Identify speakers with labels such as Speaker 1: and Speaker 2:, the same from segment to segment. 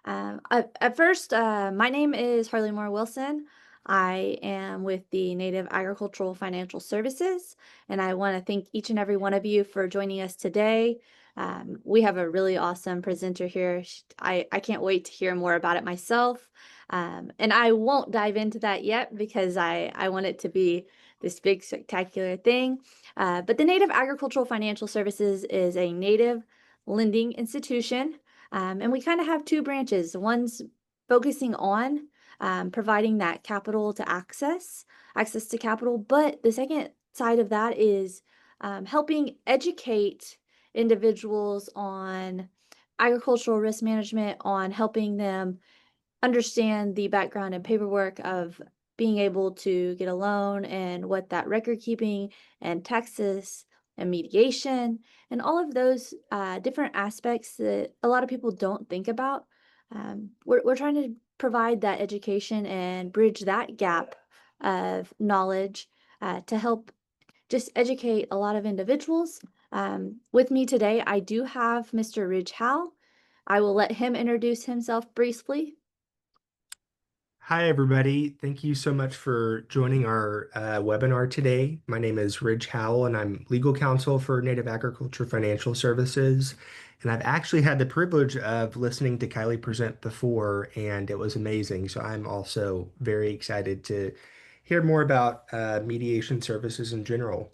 Speaker 1: At first, my name is Harley Moore Wilson. I am with the Native Agricultural Financial Services, and I want to thank each and every one of you for joining us today. We have a really awesome presenter here. I can't wait to hear more about it myself. And I won't dive into that yet because I want it to be this big, spectacular thing. But the Native Agricultural Financial Services is a Native lending institution, and we kind of have two branches. One's focusing on providing that capital to access to capital, but the second side of that is helping educate individuals on agricultural risk management, on helping them understand the background and paperwork of being able to get a loan and what that record keeping and taxes and mediation and all of those different aspects that a lot of people don't think about. We're trying to provide that education and bridge that gap of knowledge to help just educate a lot of individuals. With me today, I do have Mr. Ridge Howell. I will let him introduce himself briefly.
Speaker 2: Hi, everybody. Thank you so much for joining our webinar today. My name is Ridge Howell, and I'm legal counsel for Native Agriculture Financial Services. And I've actually had the privilege of listening to Kiley present before, and it was amazing. So I'm also very excited to hear more about mediation services in general.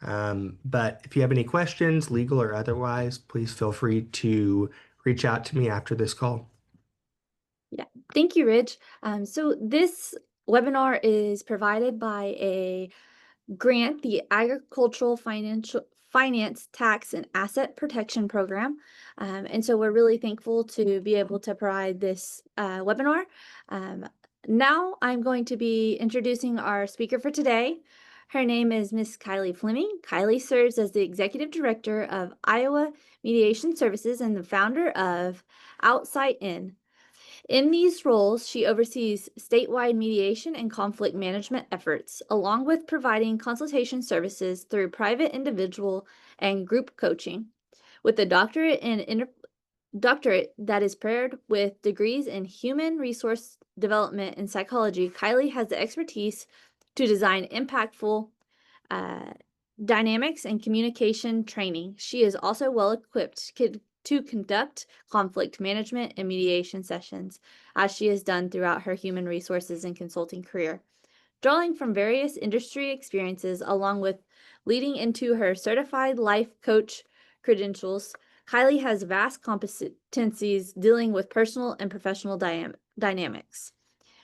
Speaker 2: But if you have any questions, legal or otherwise, please feel free to reach out to me after this call.
Speaker 1: Yeah, thank you, Ridge. So this webinar is provided by a grant, the Agricultural Finance Tax and Asset Protection Program. And so we're really thankful to be able to provide this webinar. Now I'm going to be introducing our speaker for today. Her name is Miss Kiley Fleming. Kiley serves as the Executive Director of Iowa Mediation Services and the founder of Outside In. In these roles, she oversees statewide mediation and conflict management efforts, along with providing consultation services through private, individual, and group coaching. With a doctorate that is paired with degrees in human resource development and psychology, Kiley has the expertise to design impactful uh, dynamics and communication training. She is also well equipped to conduct conflict management and mediation sessions, as she has done throughout her human resources and consulting career. Drawing from various industry experiences, along with leading into her certified life coach credentials, Kiley has vast competencies dealing with personal and professional dynamics.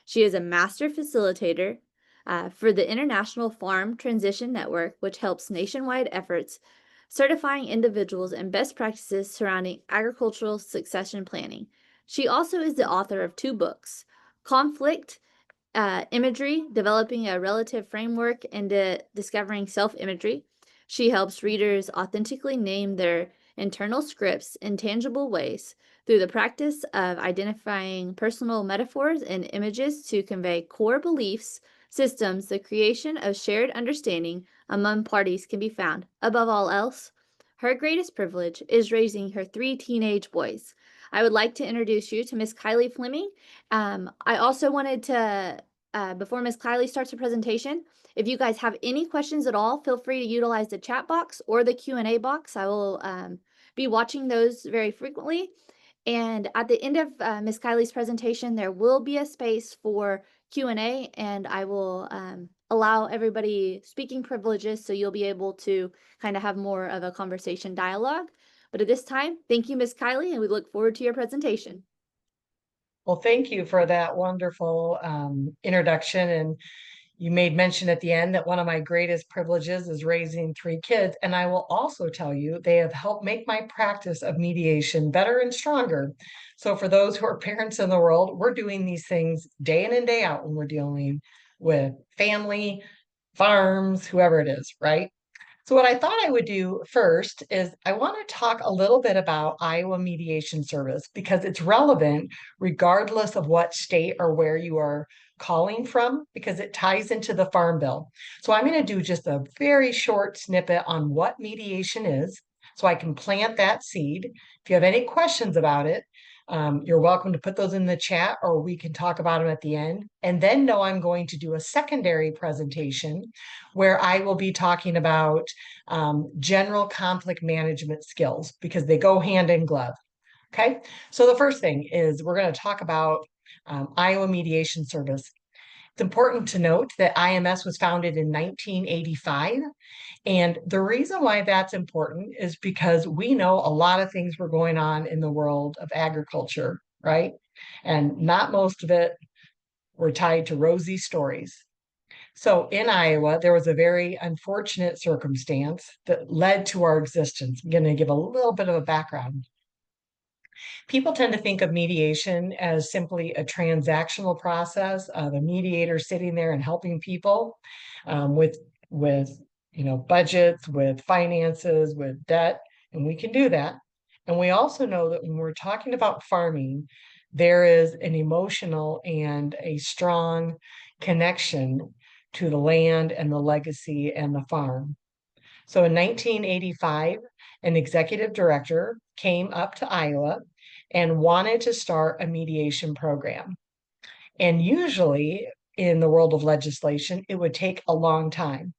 Speaker 1: She is a master facilitator for the International Farm Transition Network, which helps nationwide efforts certifying individuals and best practices surrounding agricultural succession planning. She also is the author of 2 books, Conflict Imagery, Developing a Relative Framework, and Discovering Self-Imagery. She helps readers authentically name their internal scripts in tangible ways through the practice of identifying personal metaphors and images to convey core beliefs, systems. The creation of shared understanding among parties can be found. Above all else, her greatest privilege is raising her 3 teenage boys. I would like to introduce you to Miss Kiley Fleming. I also wanted to, before Miss Kiley starts her presentation, if you guys have any questions at all, feel free to utilize the chat box or the Q&A box. I will be watching those very frequently. And at the end of Ms. Kiley's presentation, there will be a space for Q&A, and I will allow everybody speaking privileges, so you'll be able to kind of have more of a conversation dialogue. But at this time, thank you, Ms. Kiley, and we look forward to your presentation.
Speaker 3: Well, thank you for that wonderful introduction. And you made mention at the end that one of my greatest privileges is raising 3 kids. And I will also tell you, they have helped make my practice of mediation better and stronger. So for those who are parents in the world, we're doing these things day in and day out when we're dealing with family, farms, whoever it is, right? So what I thought I would do first is I want to talk a little bit about Iowa Mediation Service because it's relevant regardless of what state or where you are calling from, because it ties into the Farm Bill. So I'm going to do just a very short snippet on what mediation is so I can plant that seed. If you have any questions about it, You're welcome to put those in the chat, or we can talk about them at the end. And then know I'm going to do a secondary presentation where I will be talking about general conflict management skills, because they go hand in glove. Okay, so the first thing is we're going to talk about Iowa Mediation Service. It's important to note that IMS was founded in 1985. And the reason why that's important is because we know a lot of things were going on in the world of agriculture, right? And not most of it were tied to rosy stories. So in Iowa, there was a very unfortunate circumstance that led to our existence. I'm going to give a little bit of a background. People tend to think of mediation as simply a transactional process of a mediator sitting there and helping people with budgets, with finances, with debt, and we can do that. And we also know that when we're talking about farming, there is an emotional and a strong connection to the land and the legacy and the farm. So in 1985, an executive director came up to Iowa and wanted to start a mediation program. And usually in the world of legislation, it would take a long time.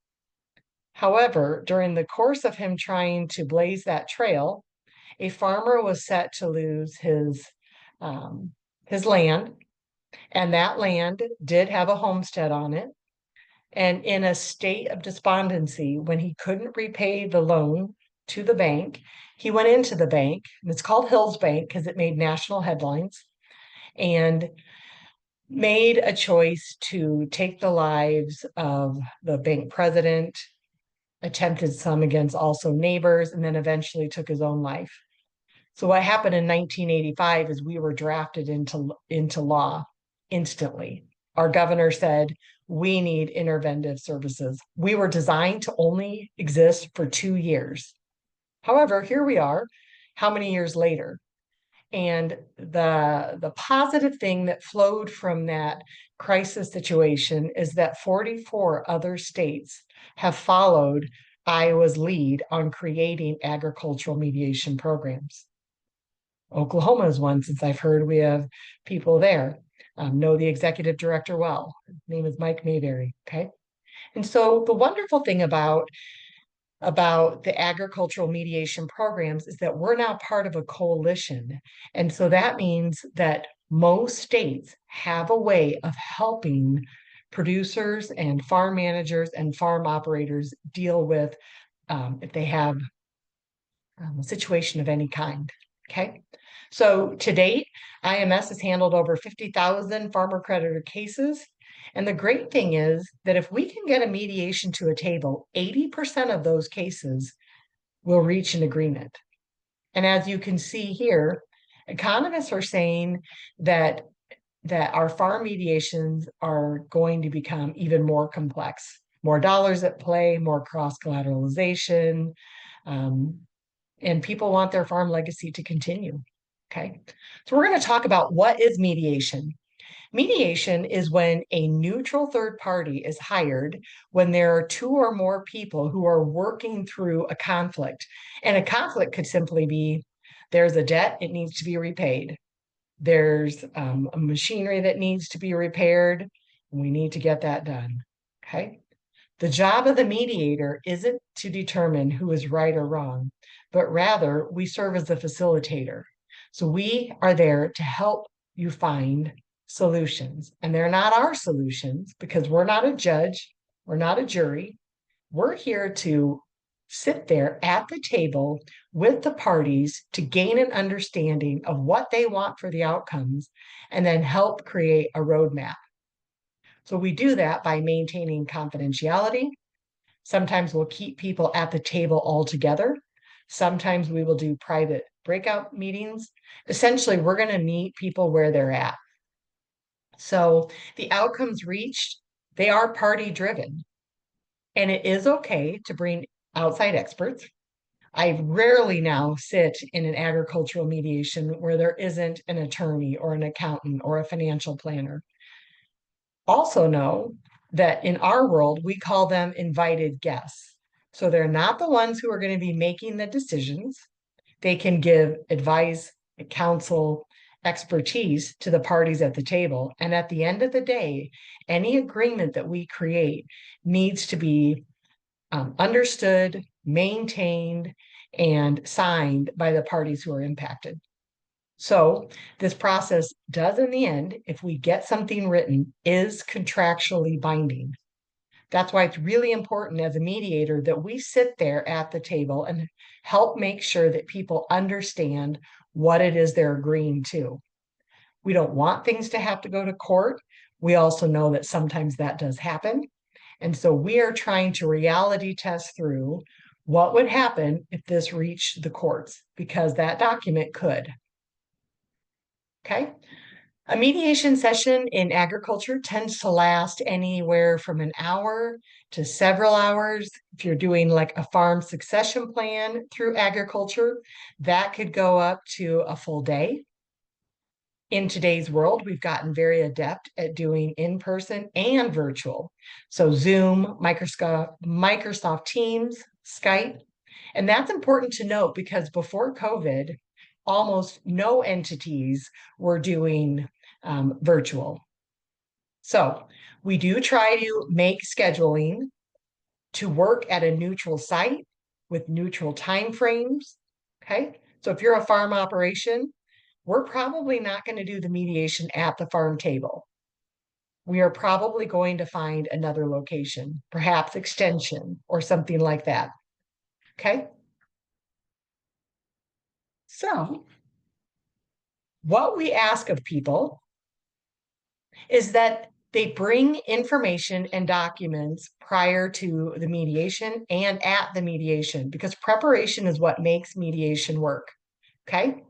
Speaker 3: However, during the course of him trying to blaze that trail, a farmer was set to lose his land, and that land did have a homestead on it. And in a state of despondency, when he couldn't repay the loan to the bank, he went into the bank, and it's called Hills Bank because it made national headlines, and made a choice to take the lives of the bank president, attempted some against also neighbors, and then eventually took his own life. So what happened in 1985 is we were drafted into law instantly. Our governor said, we need interventive services. We were designed to only exist for 2 years. However, here we are, how many years later? And the positive thing that flowed from that crisis situation is that 44 other states have followed Iowa's lead on creating agricultural mediation programs. Oklahoma is one, since I've heard we have people there. Know the executive director well. His name is Mike Mayberry. Okay. And so the wonderful thing about the agricultural mediation programs is that we're now part of a coalition. And so that means that most states have a way of helping producers and farm managers and farm operators deal with if they have a situation of any kind. Okay. So to date, IMS has handled over 50,000 farmer creditor cases. And the great thing is that if we can get a mediation to a table, 80% of those cases will reach an agreement. And as you can see here, economists are saying that our farm mediations are going to become even more complex, more dollars at play, more cross-collateralization, and people want their farm legacy to continue. Okay, so we're going to talk about what is mediation. Mediation is when a neutral third party is hired when there are 2 or more people who are working through a conflict. And a conflict could simply be there's a debt, it needs to be repaid. There's a machinery that needs to be repaired, and we need to get that done. Okay. The job of the mediator isn't to determine who is right or wrong, but rather we serve as the facilitator. So we are there to help you find solutions. And they're not our solutions because we're not a judge, we're not a jury. We're here to sit there at the table with the parties to gain an understanding of what they want for the outcomes and then help create a roadmap. So we do that by maintaining confidentiality. Sometimes we'll keep people at the table altogether. Sometimes we will do private breakout meetings. Essentially, we're going to meet people where they're at. So the outcomes reached, they are party driven. And it is okay to bring outside experts. I rarely now sit in an agricultural mediation where there isn't an attorney or an accountant or a financial planner. Also know that in our world, we call them invited guests. So they're not the ones who are going to be making the decisions. They can give advice, counsel, expertise to the parties at the table. And at the end of the day, any agreement that we create needs to be understood, maintained, and signed by the parties who are impacted. So this process does, in the end, if we get something written, is contractually binding. That's why it's really important as a mediator that we sit there at the table and help make sure that people understand what it is they're agreeing to. We don't want things to have to go to court. We also know that sometimes that does happen. And so we are trying to reality test through what would happen if this reached the courts, because that document could. Okay. A mediation session in agriculture tends to last anywhere from an hour to several hours. If you're doing like a farm succession plan through agriculture, that could go up to a full day. In today's world, we've gotten very adept at doing in-person and virtual. So Zoom, Microsoft Teams, Skype. And that's important to note because before COVID, almost no entities were doing virtual. So we do try to make scheduling to work at a neutral site with neutral timeframes. Okay. So if you're a farm operation, we're probably not going to do the mediation at the farm table. We are probably going to find another location, perhaps extension or something like that. Okay. So what we ask of people is that they bring information and documents prior to the mediation and at the mediation, because preparation is what makes mediation work. Okay.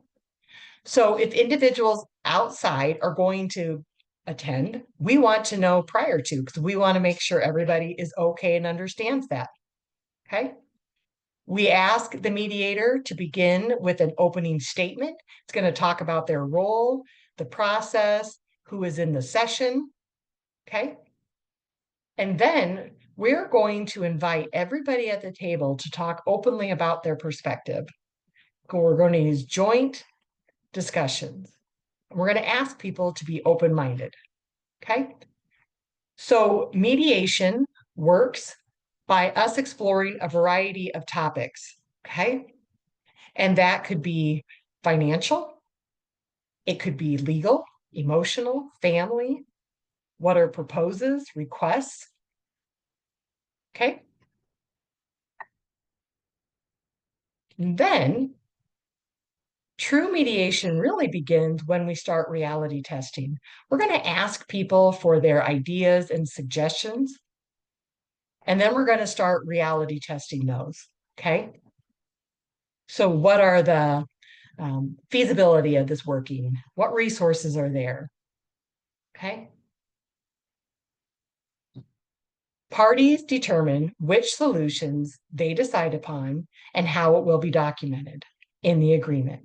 Speaker 3: So if individuals outside are going to attend, we want to know prior to, because we want to make sure everybody is okay and understands that. Okay. We ask the mediator to begin with an opening statement. It's going to talk about their role, the process, who is in the session. Okay. And then we're going to invite everybody at the table to talk openly about their perspective. We're going to use joint discussions. We're going to ask people to be open-minded. Okay. So mediation works by us exploring a variety of topics. Okay. And that could be financial. It could be legal, emotional, family. What are proposes, requests? Okay. And then true mediation really begins when we start reality testing. We're going to ask people for their ideas and suggestions, and then we're going to start reality testing those. Okay. So what are the feasibility of this working? What resources are there? Okay. Parties determine which solutions they decide upon and how it will be documented in the agreement.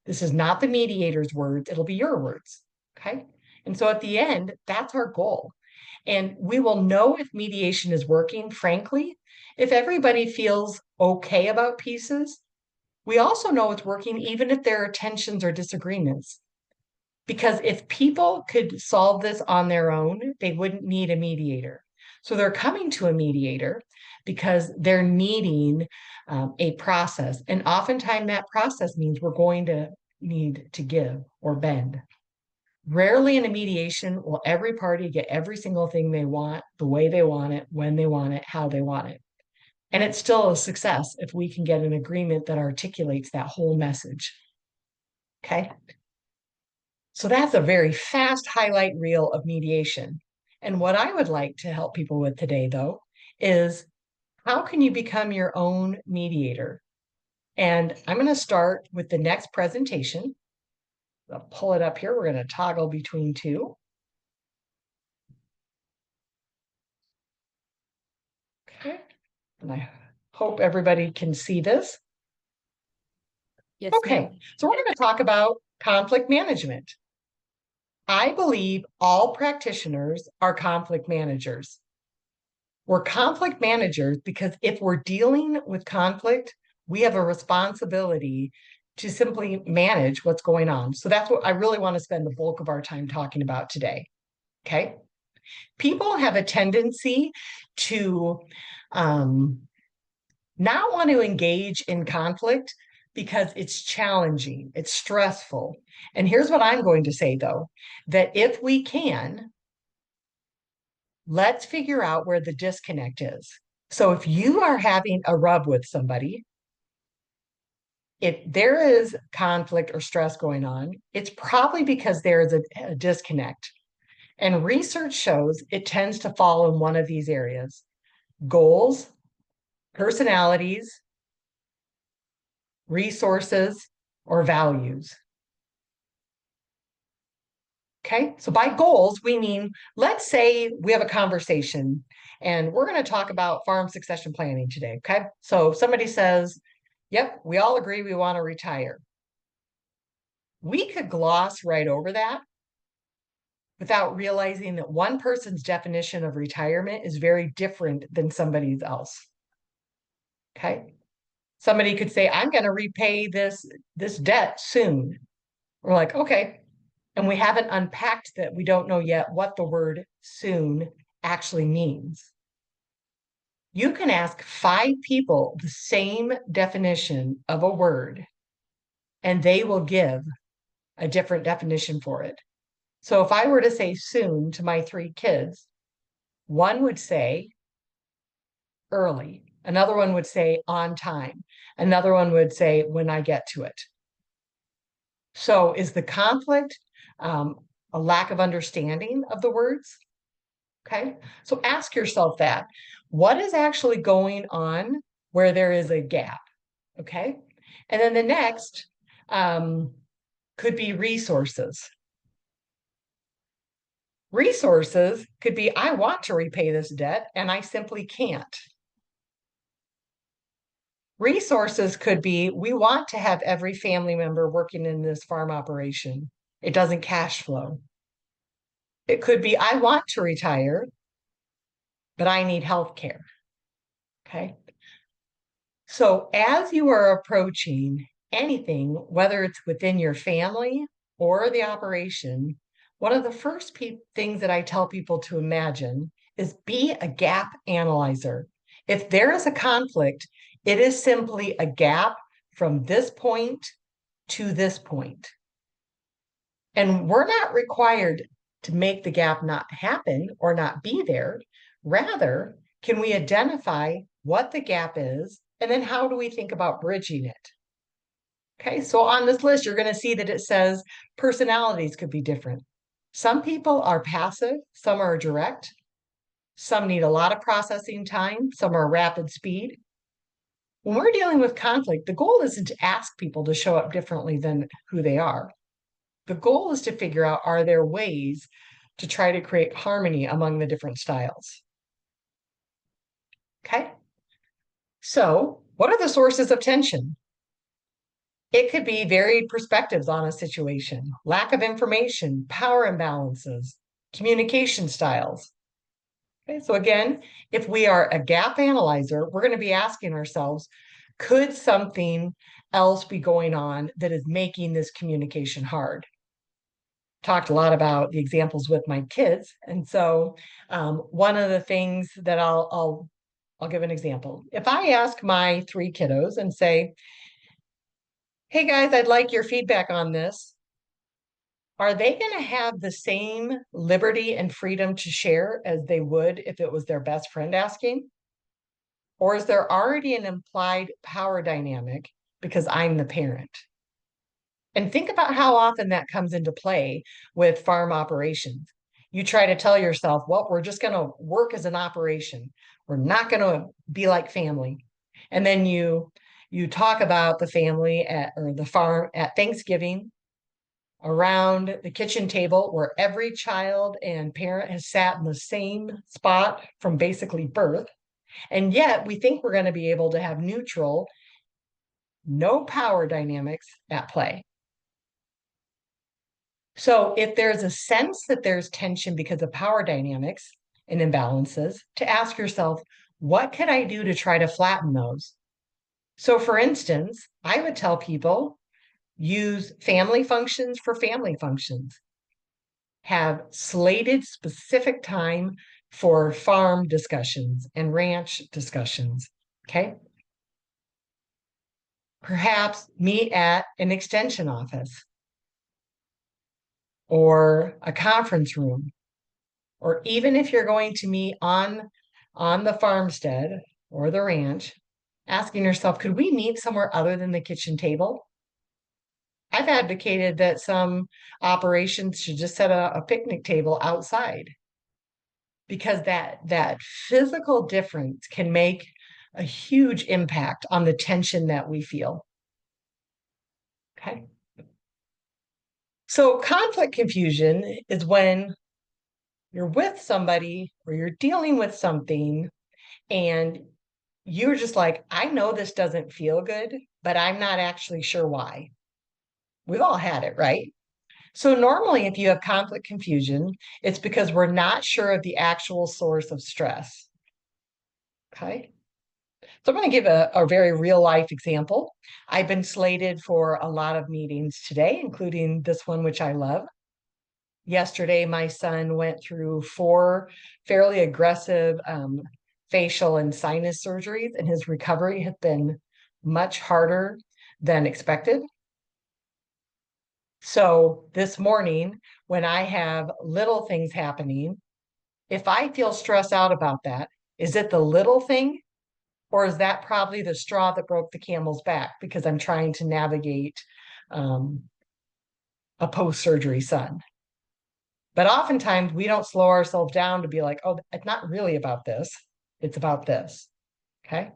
Speaker 3: This is not the mediator's words, it'll be your words. Okay. And so at the end, that's our goal. And we will know if mediation is working, frankly, if everybody feels okay about pieces. We also know it's working even if there are tensions or disagreements. Because if people could solve this on their own, they wouldn't need a mediator. So they're coming to a mediator because they're needing a process. And oftentimes that process means we're going to need to give or bend. Rarely in a mediation will every party get every single thing they want, the way they want it, when they want it, how they want it. And it's still a success if we can get an agreement that articulates that whole message. Okay. So that's a very fast highlight reel of mediation. And what I would like to help people with today, though, is how can you become your own mediator? And I'm going to start with the next presentation. I'll pull it up here. We're going to toggle between two. Okay. And I hope everybody can see this.
Speaker 1: Yes.
Speaker 3: Okay.
Speaker 1: Ma'am.
Speaker 3: So we're going to talk about conflict management. I believe all practitioners are conflict managers. We're conflict managers because if we're dealing with conflict, we have a responsibility to simply manage what's going on. So that's what I really want to spend the bulk of our time talking about today. Okay. People have a tendency to not want to engage in conflict because it's challenging, it's stressful. And here's what I'm going to say, though, that if we can, let's figure out where the disconnect is. So if you are having a rub with somebody, if there is conflict or stress going on, it's probably because there is a disconnect. And research shows it tends to fall in one of these areas: goals, personalities, resources, or values. Okay, so by goals, we mean, let's say we have a conversation and we're going to talk about farm succession planning today. Okay, so somebody says, yep, we all agree we want to retire. We could gloss right over that without realizing that one person's definition of retirement is very different than somebody else. Okay, somebody could say, I'm going to repay this debt soon. We're like, okay. And we haven't unpacked that. We don't know yet what the word soon actually means. You can ask 5 people the same definition of a word, and they will give a different definition for it. So if I were to say soon to my 3 kids, one would say early, another one would say on time, another one would say when I get to it. So is the conflict a lack of understanding of the words? Okay, so ask yourself that. What is actually going on where there is a gap? Okay, and then the next could be resources. Resources could be, I want to repay this debt and I simply can't. Resources could be, we want to have every family member working in this farm operation. It doesn't cash flow. It could be, I want to retire, but I need health care. Okay. So as you are approaching anything, whether it's within your family or the operation, one of the first things that I tell people to imagine is be a gap analyzer. If there is a conflict, it is simply a gap from this point to this point. And we're not required to make the gap not happen or not be there. Rather, can we identify what the gap is, and then how do we think about bridging it? Okay, so on this list, you're going to see that it says personalities could be different. Some people are passive, some are direct, some need a lot of processing time, some are rapid speed. When we're dealing with conflict, the goal isn't to ask people to show up differently than who they are. The goal is to figure out, are there ways to try to create harmony among the different styles? Okay. So what are the sources of tension? It could be varied perspectives on a situation, lack of information, power imbalances, communication styles. Okay, so again, if we are a gap analyzer, we're going to be asking ourselves, could something else be going on that is making this communication hard? Talked a lot about the examples with my kids. And so one of the things that I'll give an example. If I ask my 3 kiddos and say, hey guys, I'd like your feedback on this, are they going to have the same liberty and freedom to share as they would if it was their best friend asking? Or is there already an implied power dynamic because I'm the parent? And think about how often that comes into play with farm operations. You try to tell yourself, well, we're just going to work as an operation. We're not going to be like family. And then you talk about the family or the farm at Thanksgiving around the kitchen table where every child and parent has sat in the same spot from basically birth. And yet we think we're going to be able to have neutral, no power dynamics at play. So if there's a sense that there's tension because of power dynamics and imbalances, to ask yourself, what can I do to try to flatten those? So for instance, I would tell people, Use family functions for family functions. Have slated specific time for farm discussions and ranch discussions, okay? Perhaps meet at an extension office or a conference room, or even if you're going to meet on the farmstead or the ranch, asking yourself, could we meet somewhere other than the kitchen table? I've advocated that some operations should just set a picnic table outside, because that physical difference can make a huge impact on the tension that we feel. Okay. So conflict confusion is when you're with somebody or you're dealing with something and you're just like, I know this doesn't feel good, but I'm not actually sure why. We've all had it, right? So normally if you have conflict confusion, it's because we're not sure of the actual source of stress. Okay. So I'm going to give a very real life example. I've been slated for a lot of meetings today, including this one, which I love. Yesterday, my son went through 4 fairly aggressive facial and sinus surgeries, and his recovery has been much harder than expected. So this morning, when I have little things happening, if I feel stressed out about that, is it the little thing? Or is that probably the straw that broke the camel's back because I'm trying to navigate a post-surgery son? But oftentimes we don't slow ourselves down to be like, oh, it's not really about this. It's about this. Okay.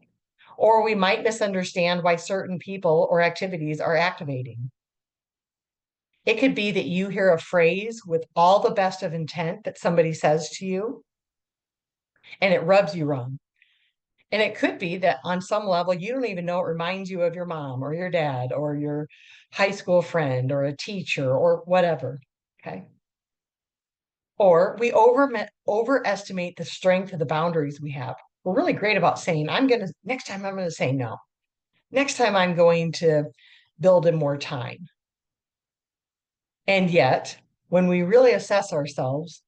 Speaker 3: Or we might misunderstand why certain people or activities are activating. It could be that you hear a phrase with all the best of intent that somebody says to you, and it rubs you wrong. And it could be that on some level, you don't even know it reminds you of your mom or your dad or your high school friend or a teacher or whatever. Okay. Or we overestimate the strength of the boundaries we have. We're really great about saying, next time I'm going to say no. Next time I'm going to build in more time. And yet, when we really assess ourselves,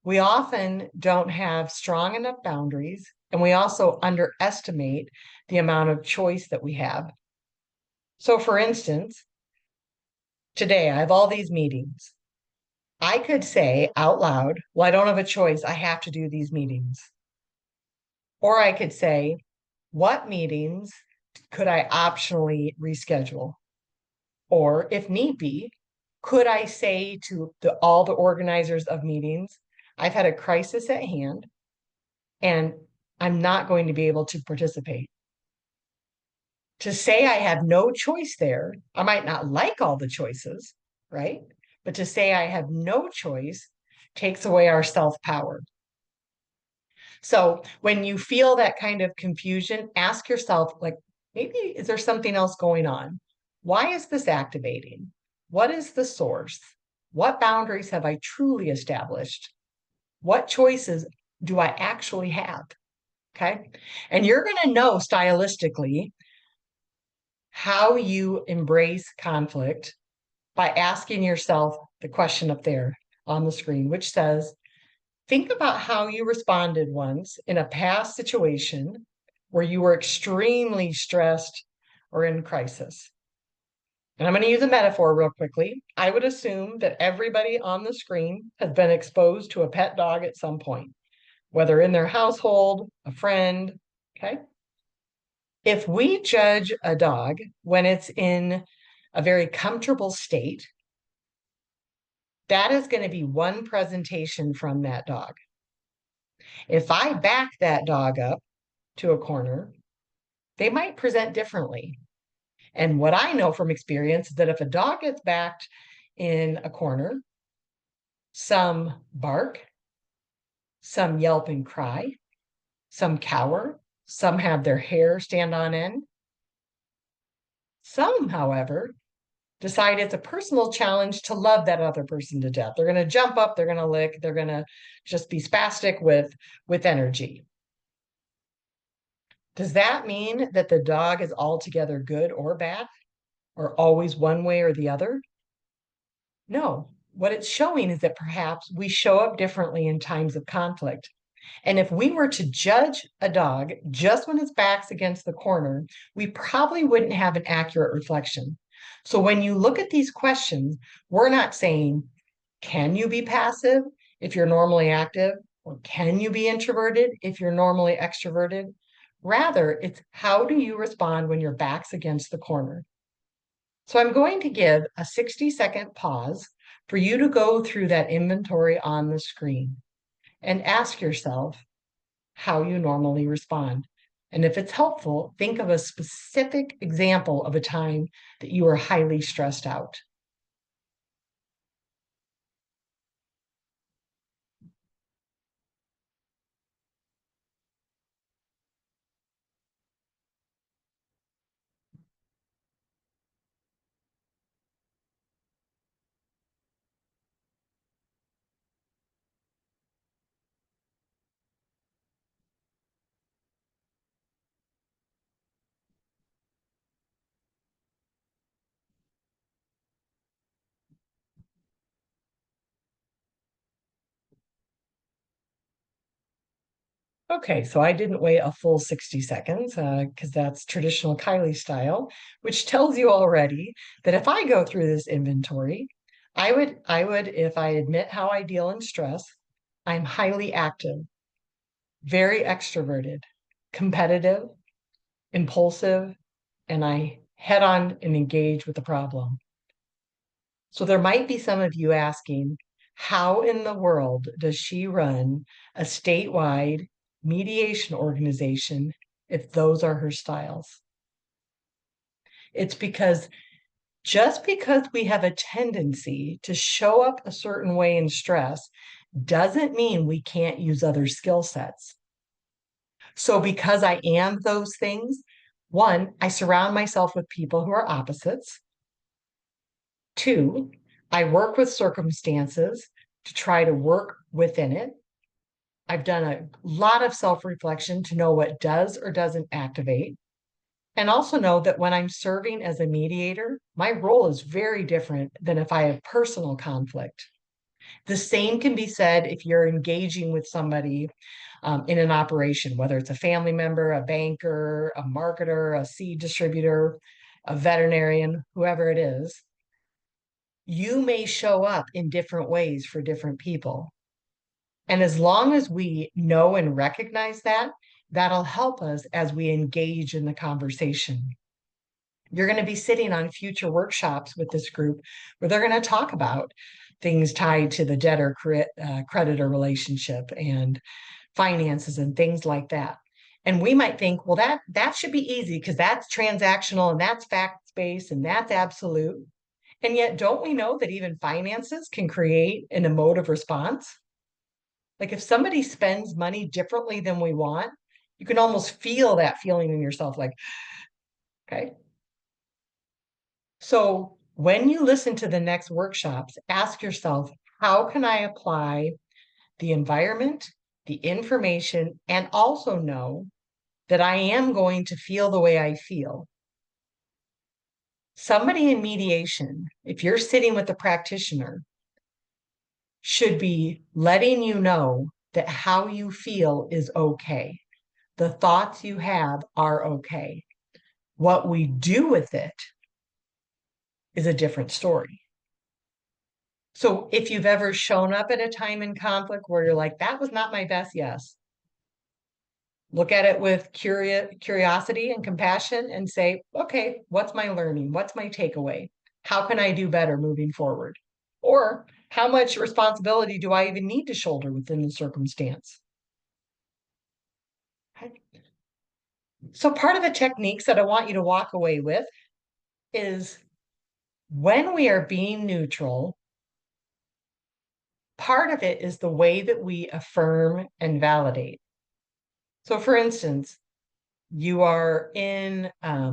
Speaker 3: we often don't have strong enough boundaries, and we also underestimate the amount of choice that we have. So for instance, today I have all these meetings. I could say out loud, well, I don't have a choice. I have to do these meetings. Or I could say, what meetings could I optionally reschedule? Or if need be, could I say to all the organizers of meetings, I've had a crisis at hand and I'm not going to be able to participate. To say I have no choice there, I might not like all the choices, right? But to say I have no choice takes away our self-power. So when you feel that kind of confusion, ask yourself, like, maybe is there something else going on? Why is this activating? What is the source? What boundaries have I truly established? What choices do I actually have? Okay. And you're going to know stylistically how you embrace conflict by asking yourself the question up there on the screen, which says, think about how you responded once in a past situation where you were extremely stressed or in crisis. And I'm going to use a metaphor real quickly. I would assume that everybody on the screen has been exposed to a pet dog at some point, whether in their household, a friend, okay? If we judge a dog when it's in a very comfortable state, that is going to be one presentation from that dog. If I back that dog up to a corner, they might present differently. And what I know from experience is that if a dog gets backed in a corner, some bark, some yelp and cry, some cower, some have their hair stand on end. Some, however, decide it's a personal challenge to love that other person to death. They're going to jump up, they're going to lick, they're going to just be spastic with energy. Does that mean that the dog is altogether good or bad? or always one way or the other. No, what it's showing is that perhaps we show up differently in times of conflict. And if we were to judge a dog just when its back's against the corner, we probably wouldn't have an accurate reflection. So when you look at these questions, we're not saying, can you be passive if you're normally active? Or can you be introverted if you're normally extroverted? Rather, it's how do you respond when your back's against the corner? So I'm going to give a 60-second pause for you to go through that inventory on the screen and ask yourself how you normally respond. And if it's helpful, think of a specific example of a time that you were highly stressed out. Okay, so I didn't wait a full 60 seconds because that's traditional Kiley style, which tells you already that if I go through this inventory, I would, if I admit how I deal in stress, I'm highly active, very extroverted, competitive, impulsive, and I head on and engage with the problem. So there might be some of you asking, how in the world does she run a statewide mediation organization if those are her styles? It's because just because we have a tendency to show up a certain way in stress doesn't mean we can't use other skill sets. So because I am those things, one, I surround myself with people who are opposites. Two, I work with circumstances to try to work within it. I've done a lot of self-reflection to know what does or doesn't activate. And also know that when I'm serving as a mediator, my role is very different than if I have personal conflict. The same can be said if you're engaging with somebody in an operation, whether it's a family member, a banker, a marketer, a seed distributor, a veterinarian, whoever it is. You may show up in different ways for different people. And as long as we know and recognize that, that'll help us as we engage in the conversation. You're going to be sitting on future workshops with this group where they're going to talk about things tied to the debtor creditor relationship and finances and things like that. And we might think, well, that should be easy because that's transactional and that's fact-based and that's absolute. And yet, don't we know that even finances can create an emotive response? Like if somebody spends money differently than we want, you can almost feel that feeling in yourself like, okay. So when you listen to the next workshops, ask yourself, how can I apply the environment, the information, and also know that I am going to feel the way I feel? Somebody in mediation, if you're sitting with a practitioner, should be letting you know that how you feel is okay. The thoughts you have are okay. What we do with it is a different story. So if you've ever shown up at a time in conflict where you're like, that was not my best yes, look at it with curiosity and compassion and say, okay, what's my learning? What's my takeaway? How can I do better moving forward? Or how much responsibility do I even need to shoulder within the circumstance? So part of the techniques that I want you to walk away with is when we are being neutral, part of it is the way that we affirm and validate. So for instance, you are in a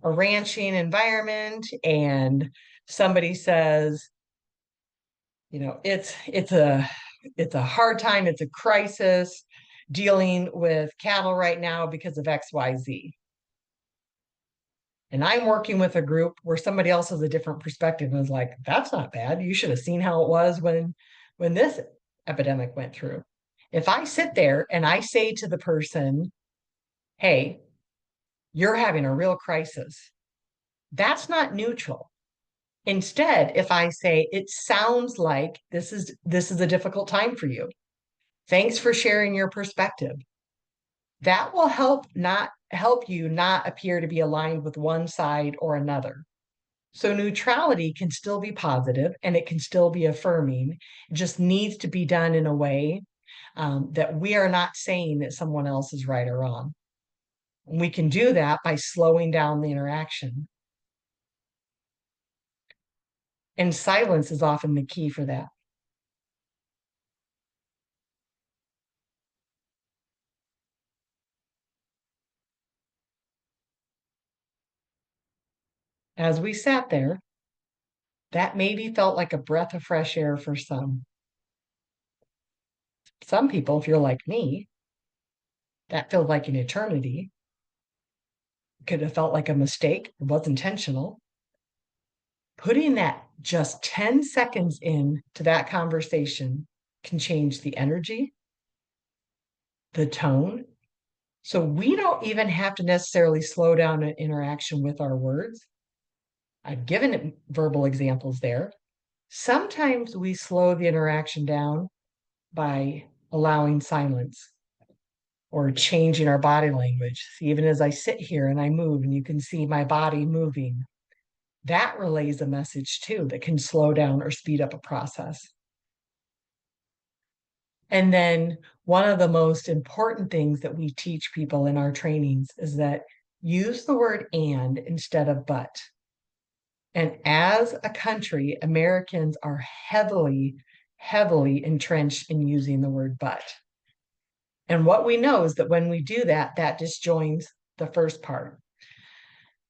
Speaker 3: ranching environment and somebody says, it's a hard time, it's a crisis dealing with cattle right now because of XYZ. and I'm working with a group where somebody else has a different perspective and is like, that's not bad. You should have seen how it was when this epidemic went through. If I sit there and I say to the person, hey, you're having a real crisis, that's not neutral. Instead, if I say, it sounds like this is a difficult time for you. Thanks for sharing your perspective. That will help you not appear to be aligned with one side or another. So neutrality can still be positive and it can still be affirming. It just needs to be done in a way that we are not saying that someone else is right or wrong. And we can do that by slowing down the interaction. And silence is often the key for that. As we sat there, that maybe felt like a breath of fresh air for some. Some people, if you're like me, that felt like an eternity. Could have felt like a mistake. It was intentional. Putting that just 10 seconds in to that conversation can change the energy, the tone. So we don't even have to necessarily slow down an interaction with our words. I've given verbal examples there. Sometimes we slow the interaction down by allowing silence or changing our body language. Even as I sit here and I move and you can see my body moving, that relays a message too that can slow down or speed up a process. And then one of the most important things that we teach people in our trainings is that use the word and instead of but. And as a country, Americans are heavily, heavily entrenched in using the word but. And what we know is that when we do that, that disjoins the first part.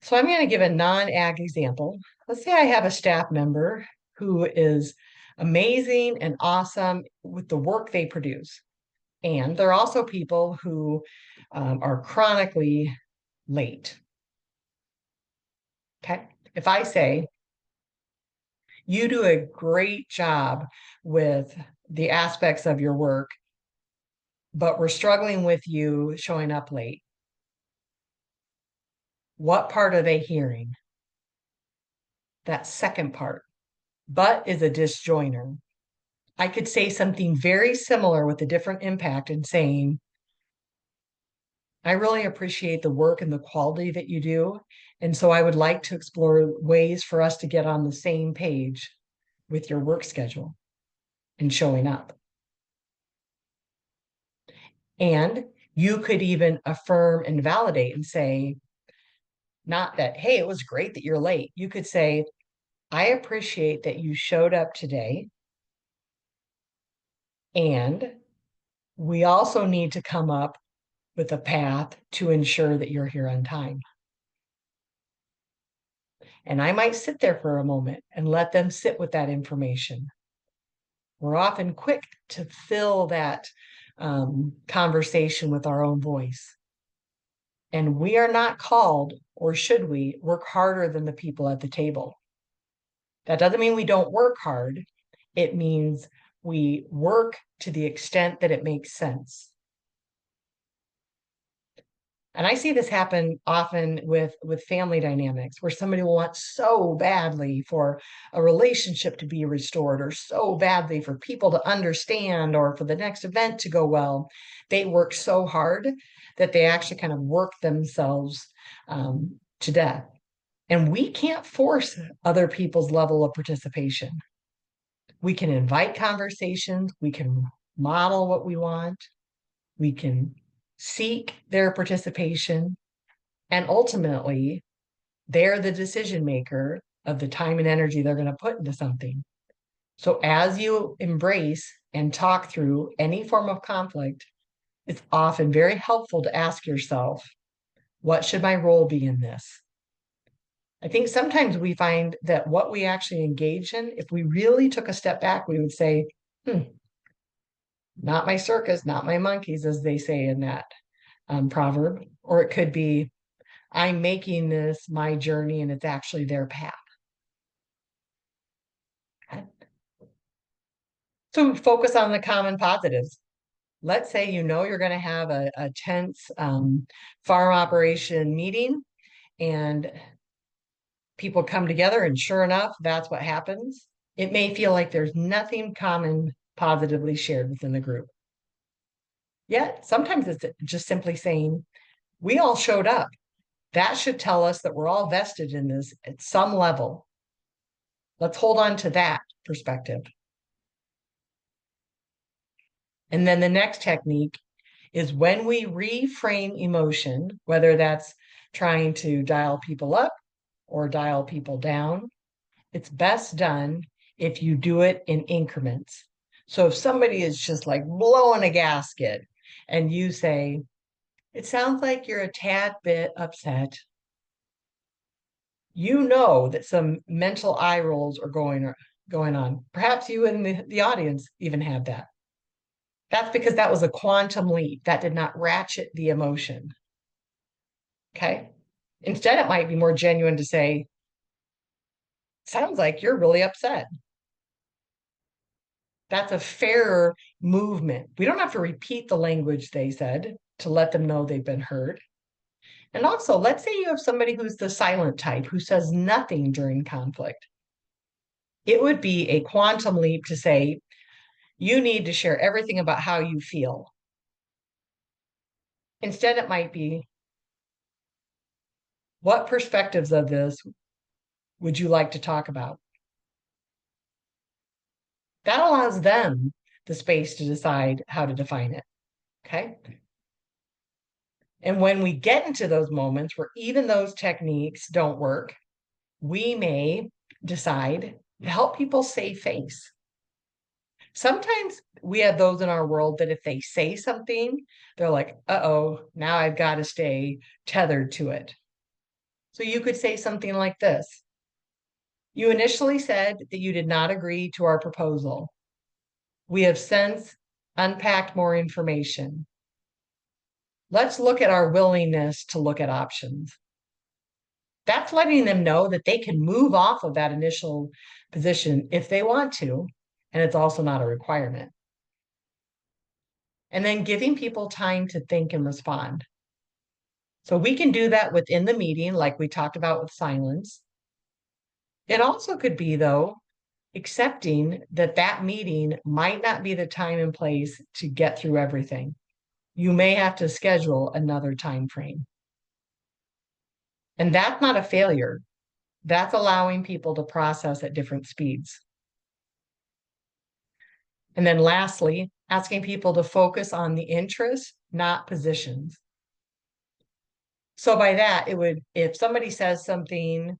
Speaker 3: So I'm going to give a non-ag example. Let's say I have a staff member who is amazing and awesome with the work they produce. And there are also people who are chronically late. Okay. If I say, you do a great job with the aspects of your work, but we're struggling with you showing up late. What part are they hearing? That second part. But is a disjoiner. I could say something very similar with a different impact and saying, I really appreciate the work and the quality that you do. And so I would like to explore ways for us to get on the same page with your work schedule and showing up. And you could even affirm and validate and say, not that, hey, it was great that you're late. You could say, I appreciate that you showed up today. And we also need to come up with a path to ensure that you're here on time. And I might sit there for a moment and let them sit with that information. We're often quick to fill that conversation with our own voice. And we are not called, or should we, work harder than the people at the table. That doesn't mean we don't work hard. It means we work to the extent that it makes sense. And I see this happen often with family dynamics where somebody will want so badly for a relationship to be restored or so badly for people to understand or for the next event to go well. They work so hard that they actually kind of work themselves to death. And we can't force other people's level of participation. We can invite conversations. We can model what we want. We can seek their participation, and ultimately, they're the decision maker of the time and energy they're going to put into something. So as you embrace and talk through any form of conflict, it's often very helpful to ask yourself, what should my role be in this? I think sometimes we find that what we actually engage in, if we really took a step back, we would say, not my circus, not my monkeys, as they say in that proverb. Or it could be, I'm making this my journey and it's actually their path. Okay. So focus on the common positives. Let's say you know you're going to have a tense farm operation meeting and people come together, and sure enough, that's what happens. It may feel like there's nothing common positively shared within the group. Yet sometimes it's just simply saying, we all showed up. That should tell us that we're all vested in this at some level. Let's hold on to that perspective. And then the next technique is when we reframe emotion, whether that's trying to dial people up or dial people down, it's best done if you do it in increments. So if somebody is just like blowing a gasket and you say, it sounds like you're a tad bit upset, you know that some mental eye rolls are going on. Perhaps you in the audience even have that. That's because that was a quantum leap. That did not ratchet the emotion. Okay. Instead, it might be more genuine to say, sounds like you're really upset. That's a fairer movement. We don't have to repeat the language they said to let them know they've been heard. And also, let's say you have somebody who's the silent type who says nothing during conflict. It would be a quantum leap to say, you need to share everything about how you feel. Instead, it might be, what perspectives of this would you like to talk about? That allows them the space to decide how to define it. Okay. And when we get into those moments where even those techniques don't work, we may decide to help people save face. Sometimes we have those in our world that if they say something, they're like, uh-oh, now I've got to stay tethered to it. So you could say something like this. You initially said that you did not agree to our proposal. We have since unpacked more information. Let's look at our willingness to look at options. That's letting them know that they can move off of that initial position if they want to, and it's also not a requirement. And then giving people time to think and respond. So we can do that within the meeting, like we talked about with silence. It also could be, though, accepting that that meeting might not be the time and place to get through everything. You may have to schedule another time frame. And that's not a failure. That's allowing people to process at different speeds. And then lastly, asking people to focus on the interests, not positions. So by that, it would, if somebody says something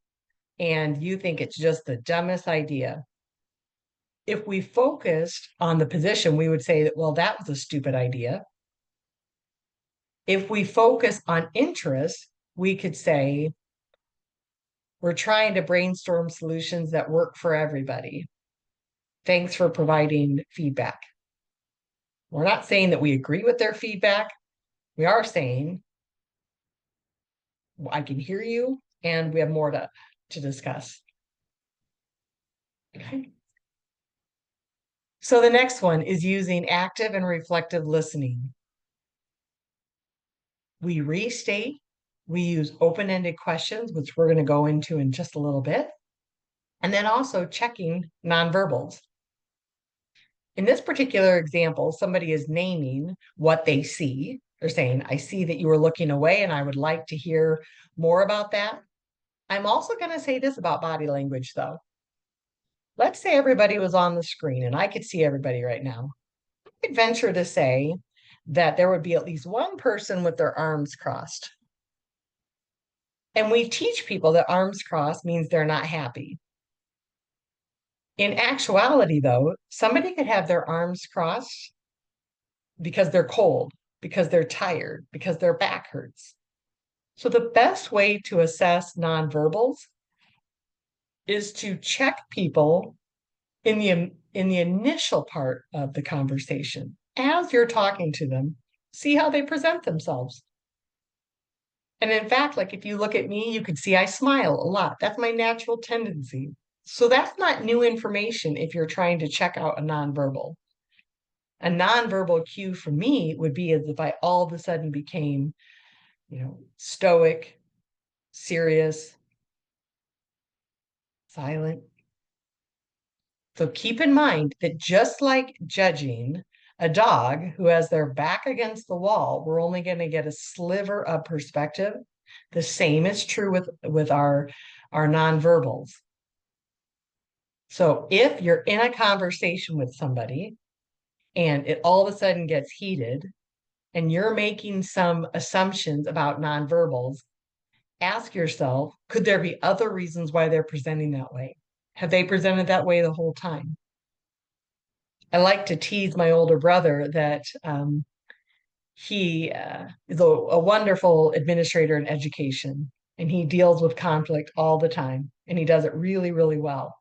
Speaker 3: and you think it's just the dumbest idea, if we focused on the position, we would say that, well, that was a stupid idea. If we focus on interest, we could say, we're trying to brainstorm solutions that work for everybody. Thanks for providing feedback. We're not saying that we agree with their feedback. We are saying, I can hear you and we have more to discuss. Okay. So the next one is using active and reflective listening. We restate, we use open-ended questions, which we're going to go into in just a little bit, and then also checking nonverbals. In this particular example, somebody is naming what they see. They're saying, I see that you were looking away and I would like to hear more about that. I'm also going to say this about body language, though. Let's say everybody was on the screen and I could see everybody right now. I could venture to say that there would be at least one person with their arms crossed. And we teach people that arms crossed means they're not happy. In actuality, though, somebody could have their arms crossed because they're cold, because they're tired, because their back hurts. So the best way to assess nonverbals is to check people in the initial part of the conversation. As you're talking to them, see how they present themselves. And in fact, like if you look at me, you can see I smile a lot. That's my natural tendency. So that's not new information if you're trying to check out a nonverbal. A nonverbal cue for me would be as if I all of a sudden became, stoic, serious, silent. So keep in mind that just like judging a dog who has their back against the wall, we're only going to get a sliver of perspective. The same is true with our nonverbals. So if you're in a conversation with somebody and it all of a sudden gets heated and you're making some assumptions about nonverbals, ask yourself, could there be other reasons why they're presenting that way? Have they presented that way the whole time? I like to tease my older brother that he is a wonderful administrator in education, and he deals with conflict all the time, and he does it really, really well.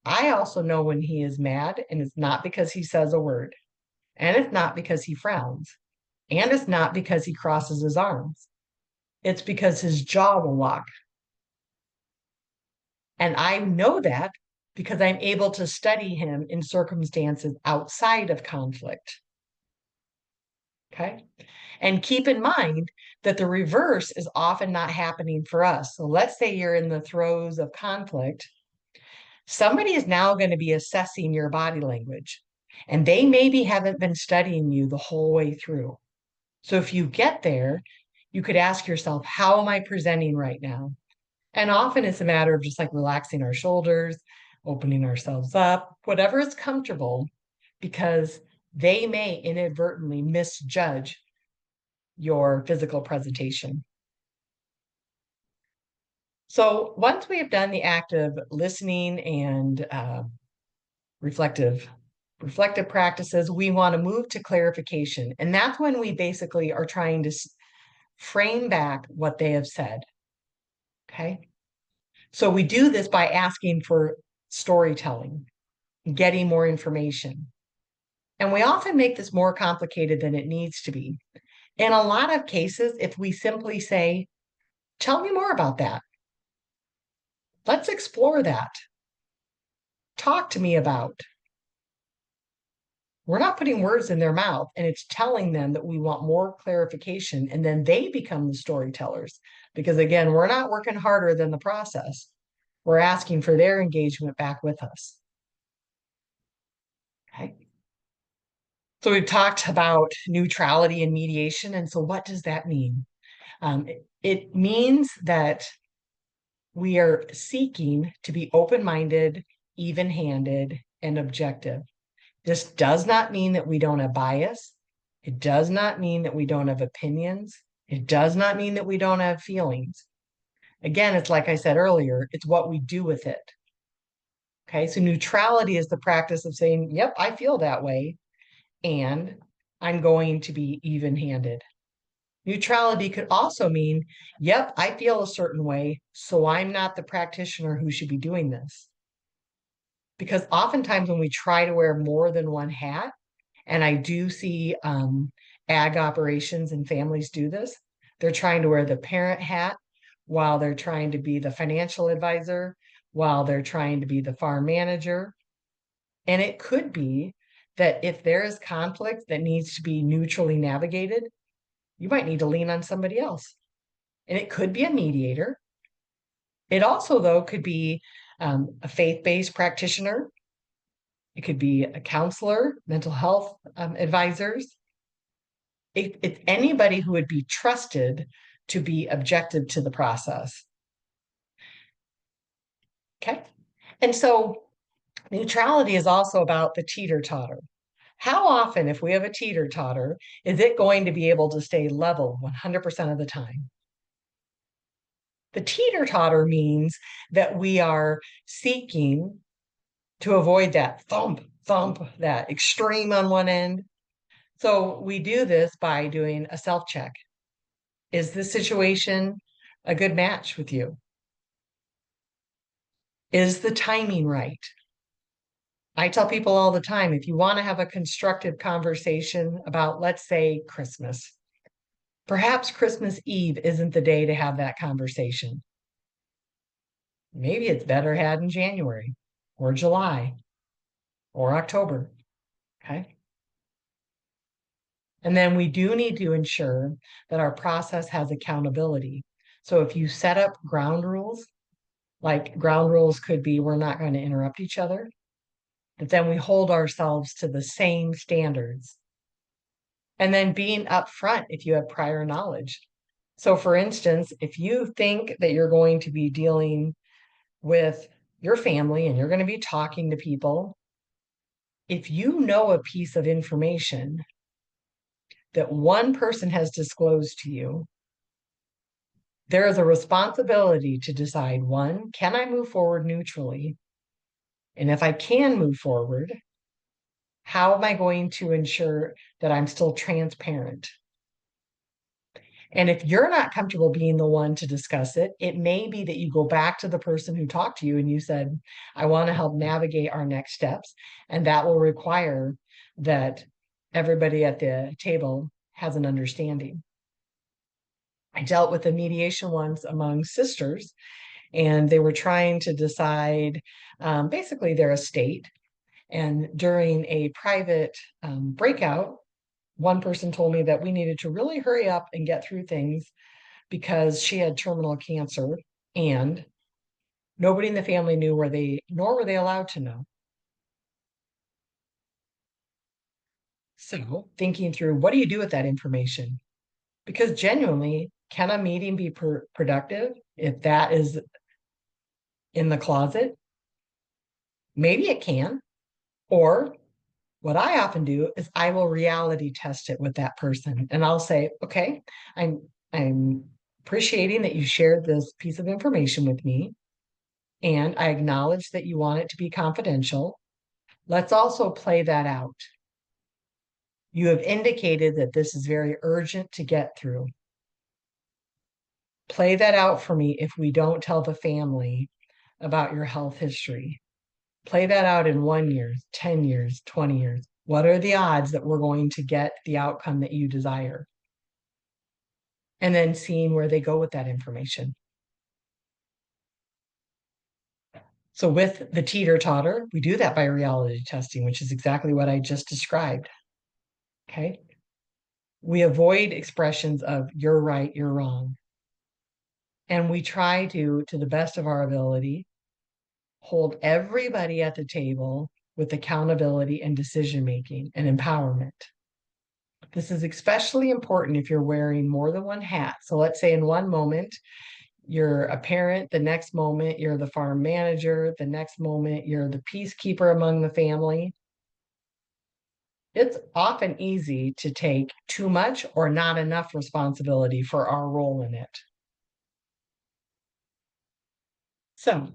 Speaker 3: I also know when he is mad, and it's not because he says a word, and it's not because he frowns, and it's not because he crosses his arms. It's because his jaw will lock. And I know that because I'm able to study him in circumstances outside of conflict. Okay. And keep in mind that the reverse is often not happening for us. So let's say you're in the throes of conflict. Somebody is now going to be assessing your body language, and they maybe haven't been studying you the whole way through. So if you get there, you could ask yourself, how am I presenting right now? And often it's a matter of just like relaxing our shoulders, opening ourselves up, whatever is comfortable, because they may inadvertently misjudge your physical presentation. So once we have done the act of listening and reflective practices, we want to move to clarification. And that's when we basically are trying to frame back what they have said. Okay. So we do this by asking for storytelling, getting more information. And we often make this more complicated than it needs to be. In a lot of cases, if we simply say, tell me more about that. Let's explore that. Talk to me about. We're not putting words in their mouth, and it's telling them that we want more clarification, and then they become the storytellers. Because again, we're not working harder than the process. We're asking for their engagement back with us. Okay. So we've talked about neutrality and mediation. And so what does that mean? It means that we are seeking to be open-minded, even-handed, and objective. This does not mean that we don't have bias. It does not mean that we don't have opinions. It does not mean that we don't have feelings. Again, it's like I said earlier, it's what we do with it. Okay, so neutrality is the practice of saying, yep, I feel that way, and I'm going to be even-handed. Neutrality could also mean, yep, I feel a certain way, so I'm not the practitioner who should be doing this. Because oftentimes when we try to wear more than one hat, and I do see ag operations and families do this, they're trying to wear the parent hat while they're trying to be the financial advisor, while they're trying to be the farm manager. And it could be that if there is conflict that needs to be neutrally navigated, you might need to lean on somebody else. And it could be a mediator. It also, though, could be a faith-based practitioner. It could be a counselor, mental health advisors. It's anybody who would be trusted to be objective to the process. Okay. And so neutrality is also about the teeter-totter. How often, if we have a teeter-totter, is it going to be able to stay level 100% of the time? The teeter-totter means that we are seeking to avoid that thump, that extreme on one end. So we do this by doing a self-check. Is this situation a good match with you? Is the timing right? I tell people all the time, if you want to have a constructive conversation about, let's say, Christmas, Perhaps Christmas Eve isn't the day to have that conversation. Maybe it's better had in January or July or October. Okay. And then we do need to ensure that our process has accountability. So if you set up ground rules, like ground rules could be we're not going to interrupt each other, but then we hold ourselves to the same standards. And then being upfront if you have prior knowledge. So, for instance, if you think that you're going to be dealing with your family and you're going to be talking to people, if you know a piece of information that one person has disclosed to you, there is a responsibility to decide, one, can I move forward neutrally? And if I can move forward, how am I going to ensure that I'm still transparent? And if you're not comfortable being the one to discuss it, it may be that you go back to the person who talked to you and you said, I want to help navigate our next steps. And that will require that everybody at the table has an understanding. I dealt with a mediation once among sisters, and they were trying to decide basically their estate. And during a private breakout, one person told me that we needed to really hurry up and get through things because she had terminal cancer and nobody in the family knew nor were they allowed to know. So thinking through, what do you do with that information? Because genuinely, can a meeting be productive if that is in the closet? Maybe it can. Or what I often do is I will reality test it with that person. And I'll say, okay, I'm appreciating that you shared this piece of information with me. And I acknowledge that you want it to be confidential. Let's also play that out. You have indicated that this is very urgent to get through. Play that out for me if we don't tell the family about your health history. Play that out in 1 year, 10 years, 20 years. What are the odds that we're going to get the outcome that you desire? And then seeing where they go with that information. So with the teeter-totter, we do that by reality testing, which is exactly what I just described. Okay. We avoid expressions of you're right, you're wrong. And we try to the best of our ability, hold everybody at the table with accountability and decision-making and empowerment. This is especially important if you're wearing more than one hat. So let's say in one moment, you're a parent, the next moment, you're the farm manager, the next moment, you're the peacekeeper among the family. It's often easy to take too much or not enough responsibility for our role in it. So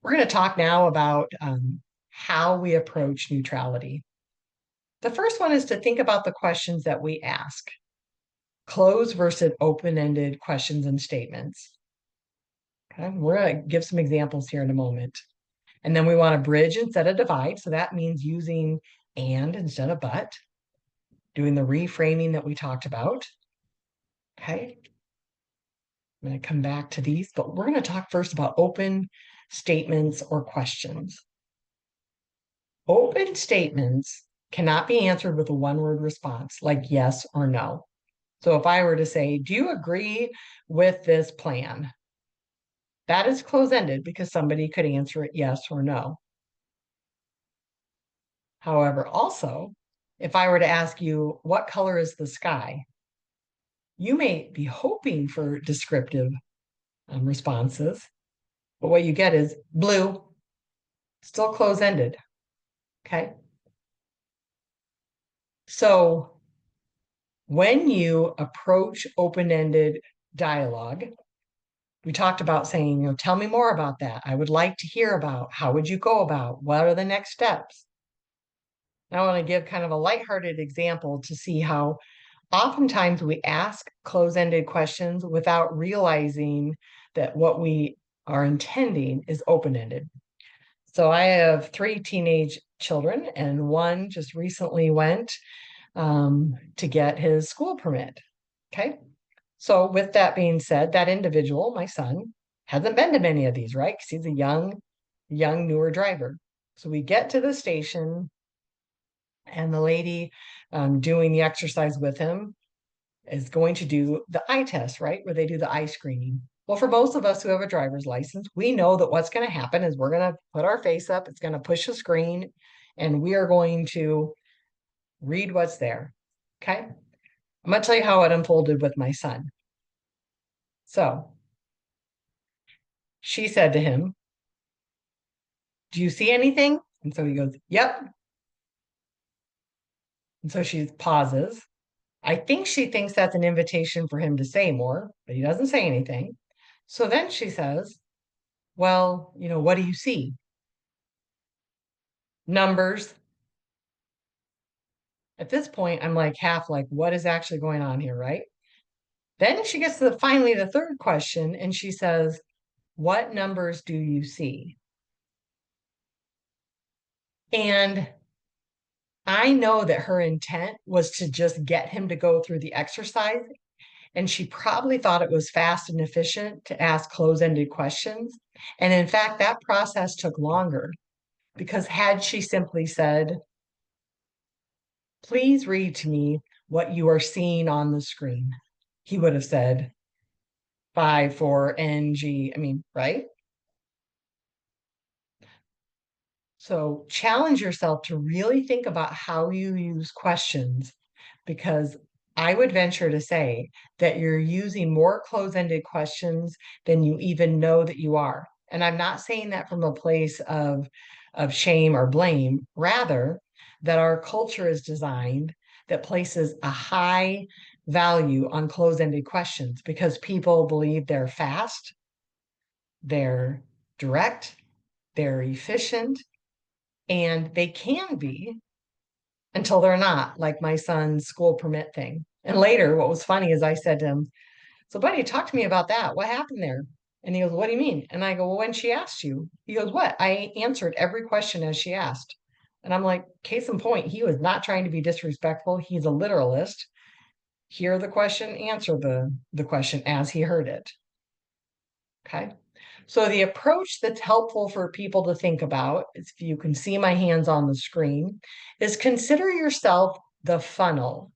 Speaker 3: we're going to talk now about how we approach neutrality. The first one is to think about the questions that we ask. Closed versus open-ended questions and statements. Okay, we're going to give some examples here in a moment. And then we want to bridge instead of divide. So that means using and instead of but. Doing the reframing that we talked about. Okay. I'm going to come back to these, but we're going to talk first about open statements or questions. Open statements cannot be answered with a one-word response like yes or no. So if I were to say, do you agree with this plan? That is close-ended because somebody could answer it yes or no. However, also, if I were to ask you, what color is the sky? You may be hoping for descriptive responses, but what you get is blue, still close-ended, okay? So when you approach open-ended dialogue, we talked about saying, tell me more about that. I would like to hear about, how would you go about, what are the next steps? I want to give kind of a lighthearted example to see how oftentimes we ask close-ended questions without realizing that what we are intending is open-ended. So I have 3 teenage children, and one just recently went to get his school permit. Okay. So with that being said, that individual, my son, hasn't been to many of these, right? Because he's a young, newer driver. So we get to the station, and the lady doing the exercise with him is going to do the eye test, right? Where they do the eye screening. Well, for most of us who have a driver's license, we know that what's going to happen is we're going to put our face up, it's going to push the screen, and we are going to read what's there. Okay. I'm going to tell you how it unfolded with my son. So she said to him, "Do you see anything?" And so he goes, "Yep." And so she pauses. I think she thinks that's an invitation for him to say more, but he doesn't say anything. So then she says, "Well, what do you see?" "Numbers." At this point, I'm like half like, what is actually going on here, right? Then she gets to finally the third question and she says, "What numbers do you see?" And I know that her intent was to just get him to go through the exercise. And she probably thought it was fast and efficient to ask close-ended questions. And in fact, that process took longer because had she simply said, "Please read to me what you are seeing on the screen," he would have said 5, 4, NG. I mean, right? So challenge yourself to really think about how you use questions, because I would venture to say that you're using more close-ended questions than you even know that you are. And I'm not saying that from a place of shame or blame, rather that our culture is designed that places a high value on close-ended questions because people believe they're fast, they're direct, they're efficient, and they can be until they're not, like my son's school permit thing. And later, what was funny is I said to him, "So, buddy, talk to me about that. What happened there?" And he goes, "What do you mean?" And I go, "Well, when she asked you," he goes, "What?" "I answered every question as she asked." And I'm like, case in point, he was not trying to be disrespectful. He's a literalist. Hear the question, answer the question as he heard it. Okay. So the approach that's helpful for people to think about, if you can see my hands on the screen, is consider yourself the funnel.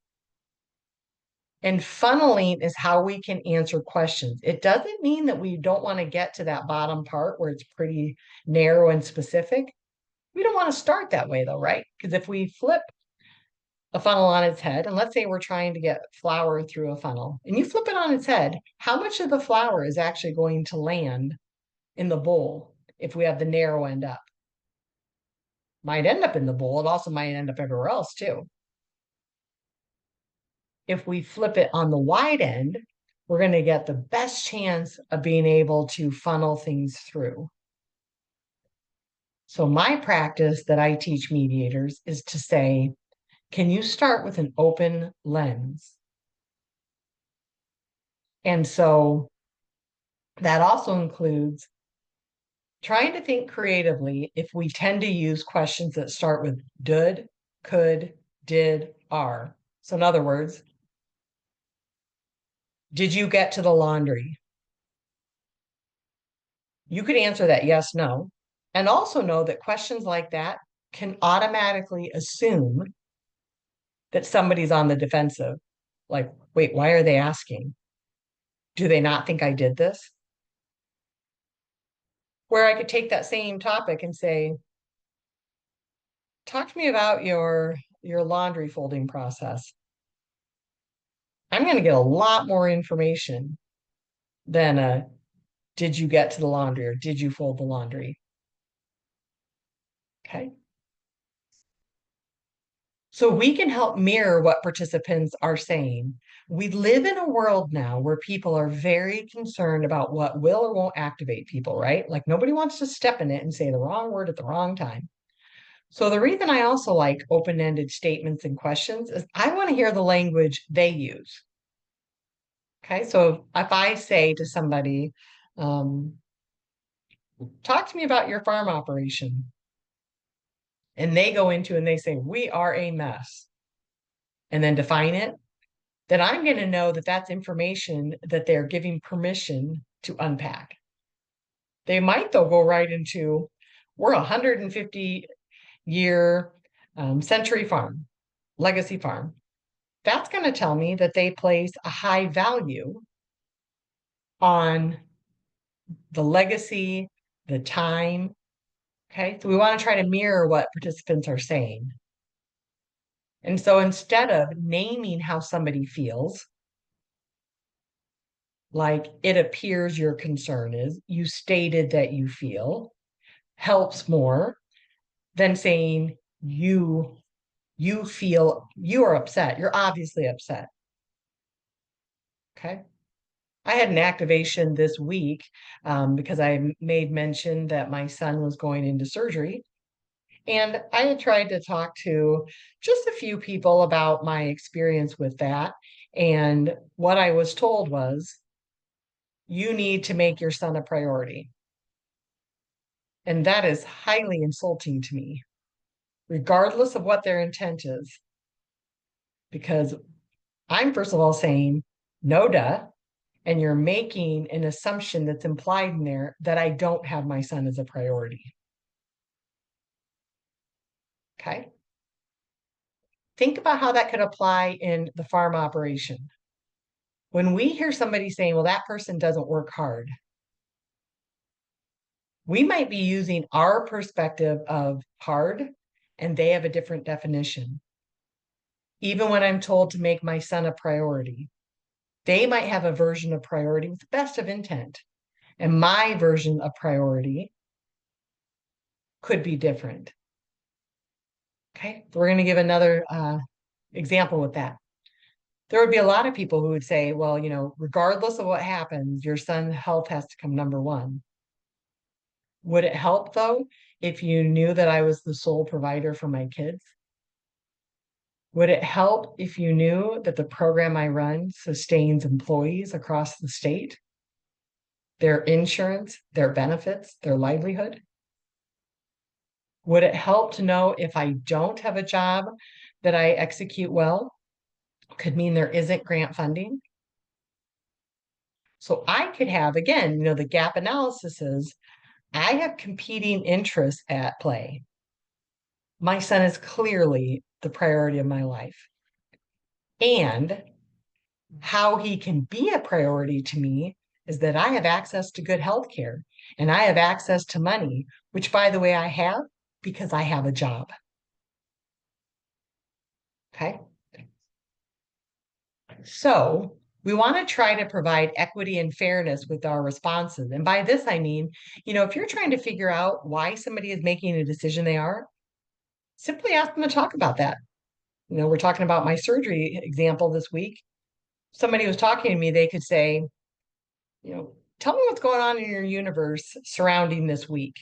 Speaker 3: And funneling is how we can answer questions. It doesn't mean that we don't want to get to that bottom part where it's pretty narrow and specific. We don't want to start that way though, right? Because if we flip a funnel on its head, and let's say we're trying to get flour through a funnel, and you flip it on its head, how much of the flour is actually going to land in the bowl if we have the narrow end up? Might end up in the bowl. It also might end up everywhere else too. If we flip it on the wide end, we're going to get the best chance of being able to funnel things through. So my practice that I teach mediators is to say, can you start with an open lens? And so that also includes trying to think creatively if we tend to use questions that start with did, could, did, are. So in other words, did you get to the laundry? You could answer that yes, no. And also know that questions like that can automatically assume that somebody's on the defensive. Like, wait, why are they asking? Do they not think I did this? Where I could take that same topic and say, talk to me about your laundry folding process. I'm going to get a lot more information than did you get to the laundry or did you fold the laundry? Okay. So we can help mirror what participants are saying. We live in a world now where people are very concerned about what will or won't activate people, right? Like nobody wants to step in it and say the wrong word at the wrong time. So the reason I also like open-ended statements and questions is I want to hear the language they use. Okay, so if I say to somebody, talk to me about your farm operation, and they go into and they say, we are a mess, and then define it, then I'm going to know that that's information that they're giving permission to unpack. They might, though, go right into, we're a 150-year century farm, legacy farm. That's going to tell me that they place a high value on the legacy, the time. Okay, so we want to try to mirror what participants are saying. And so instead of naming how somebody feels, like it appears your concern is, you stated that you feel, helps more than saying you feel, you are upset. You're obviously upset. Okay. I had an activation this week because I made mention that my son was going into surgery. And I had tried to talk to just a few people about my experience with that. And what I was told was, you need to make your son a priority. And that is highly insulting to me, regardless of what their intent is. Because I'm, first of all, saying, no, duh. And you're making an assumption that's implied in there that I don't have my son as a priority. Okay. Think about how that could apply in the farm operation. When we hear somebody saying, well, that person doesn't work hard, we might be using our perspective of hard and they have a different definition. Even when I'm told to make my son a priority, they might have a version of priority with the best of intent. And my version of priority could be different. Okay, so we're going to give another example with that. There would be a lot of people who would say, well, regardless of what happens, your son's health has to come number one. Would it help, though, if you knew that I was the sole provider for my kids? Would it help if you knew that the program I run sustains employees across the state, their insurance, their benefits, their livelihood? Would it help to know if I don't have a job that I execute well? Could mean there isn't grant funding. So I could have, again, the gap analysis is, I have competing interests at play. My son is clearly the priority of my life. And how he can be a priority to me is that I have access to good health care and I have access to money, which, by the way, I have because I have a job. Okay. So we want to try to provide equity and fairness with our responses. And by this, I mean, if you're trying to figure out why somebody is making a decision they are, simply ask them to talk about that. We're talking about my surgery example this week. Somebody was talking to me, they could say, tell me what's going on in your universe surrounding this week.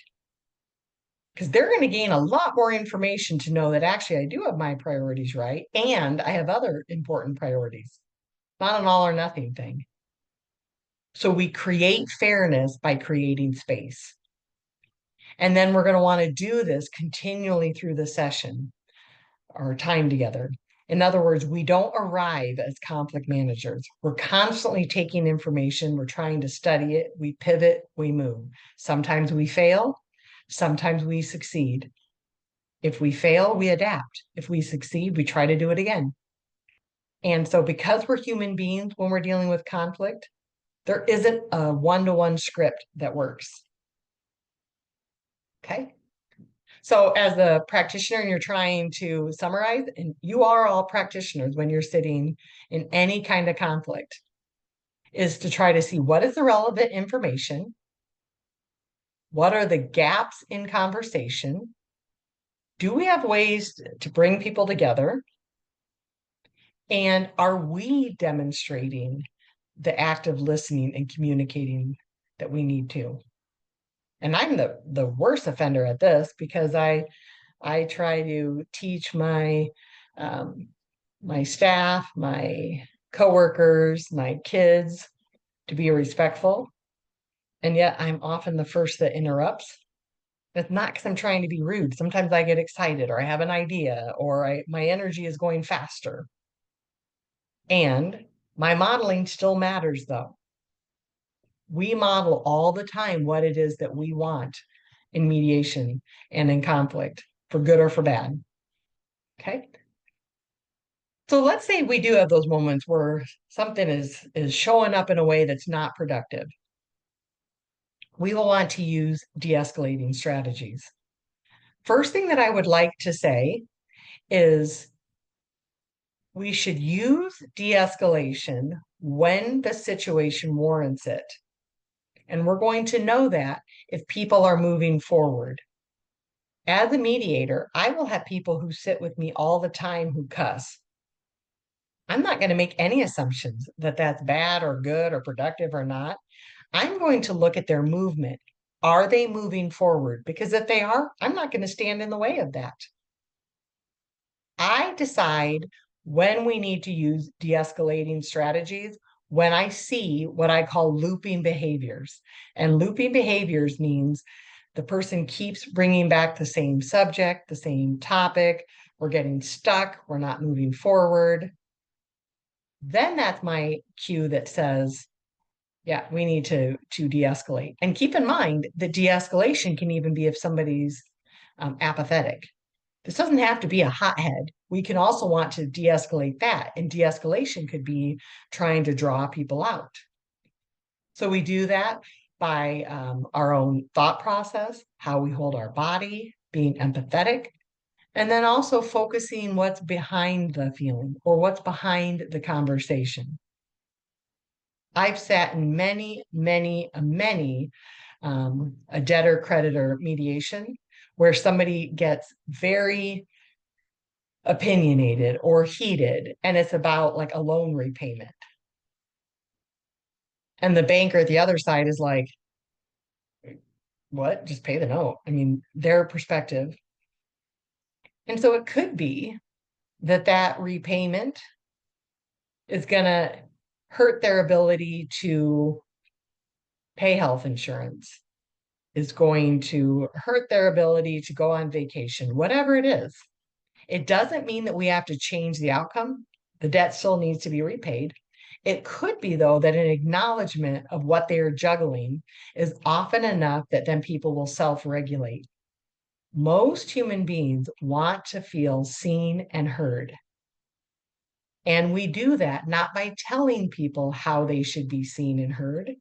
Speaker 3: Because they're going to gain a lot more information to know that actually I do have my priorities right. And I have other important priorities, not an all or nothing thing. So we create fairness by creating space. And then we're going to want to do this continually through the session, our time together. In other words, we don't arrive as conflict managers. We're constantly taking information, we're trying to study it, we pivot, we move. Sometimes we fail, sometimes we succeed. If we fail, we adapt. If we succeed, we try to do it again. And so because we're human beings when we're dealing with conflict, there isn't a one-to-one script that works. Okay? So as a practitioner and you're trying to summarize, and you are all practitioners when you're sitting in any kind of conflict, is to try to see what is the relevant information, what are the gaps in conversation, do we have ways to bring people together, and are we demonstrating the active listening and communicating that we need to? And I'm the worst offender at this because I try to teach my my staff, my coworkers, my kids to be respectful. And yet I'm often the first that interrupts. It's not because I'm trying to be rude. Sometimes I get excited or I have an idea or my energy is going faster. And my modeling still matters though. We model all the time what it is that we want in mediation and in conflict, for good or for bad. Okay. So let's say we do have those moments where something is showing up in a way that's not productive. We will want to use de-escalating strategies. First thing that I would like to say is we should use de-escalation when the situation warrants it. And we're going to know that if people are moving forward. As a mediator, I will have people who sit with me all the time who cuss. I'm not going to make any assumptions that that's bad or good or productive or not. I'm going to look at their movement. Are they moving forward? Because if they are, I'm not going to stand in the way of that. I decide when we need to use de-escalating strategies when I see what I call looping behaviors. And looping behaviors means the person keeps bringing back the same subject, the same topic. We're getting stuck. We're not moving forward. Then that's my cue that says, yeah, we need to de-escalate. And keep in mind that de-escalation can even be if somebody's apathetic. This doesn't have to be a hothead. We can also want to de-escalate that. And de-escalation could be trying to draw people out. So we do that by our own thought process, how we hold our body, being empathetic, and then also focusing what's behind the feeling or what's behind the conversation. I've sat in many a debtor-creditor mediation where somebody gets very opinionated or heated, and it's about like a loan repayment. And the banker at the other side is like, what? Just pay the note. I mean, their perspective. And so it could be that that repayment is going to hurt their ability to pay health insurance, is going to hurt their ability to go on vacation, whatever it is. It doesn't mean that we have to change the outcome. The debt still needs to be repaid. It could be, though, that an acknowledgement of what they are juggling is often enough that then people will self-regulate. Most human beings want to feel seen and heard. And we do that not by telling people how they should be seen and heard,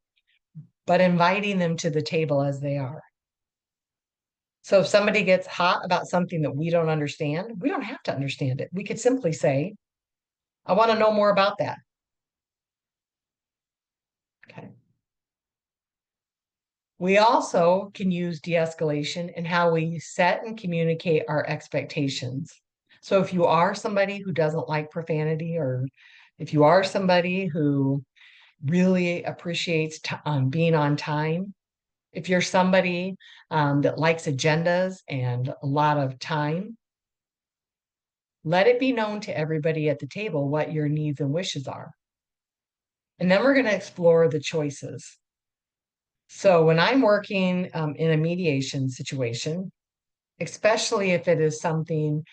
Speaker 3: but inviting them to the table as they are. So if somebody gets hot about something that we don't understand, we don't have to understand it. We could simply say, I want to know more about that. Okay. We also can use de-escalation in how we set and communicate our expectations. So if you are somebody who doesn't like profanity, or if you are somebody who really appreciates being on time, if you're somebody that likes agendas and a lot of time, let it be known to everybody at the table what your needs and wishes are. And then we're going to explore the choices. So when I'm working in a mediation situation, especially if it is something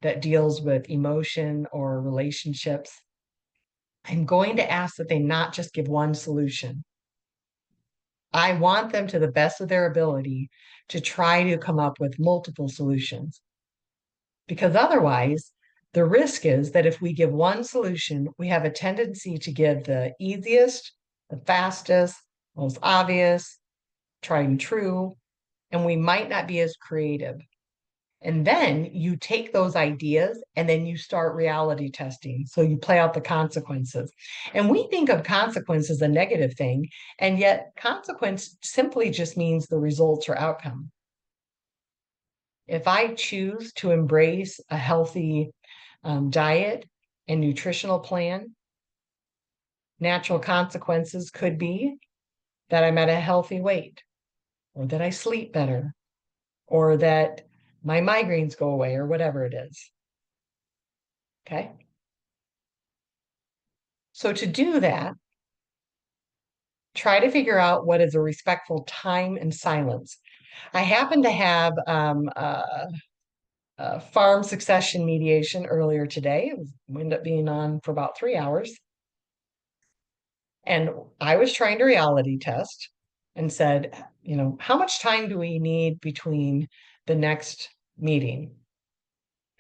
Speaker 3: that deals with emotion or relationships, I'm going to ask that they not just give one solution. I want them, to the best of their ability, to try to come up with multiple solutions. Because otherwise, the risk is that if we give one solution, we have a tendency to give the easiest, the fastest, most obvious, tried and true, and we might not be as creative. And then you take those ideas and then you start reality testing. So you play out the consequences. And we think of consequence as a negative thing, and yet consequence simply just means the results or outcome. If I choose to embrace a healthy diet and nutritional plan, natural consequences could be that I'm at a healthy weight, or that I sleep better, or that my migraines go away, or whatever it is. Okay. So to do that, try to figure out what is a respectful time and silence. I happen to have farm succession mediation earlier today. It ended up being on for about 3 hours. And I was trying to reality test and said, how much time do we need between the next meeting?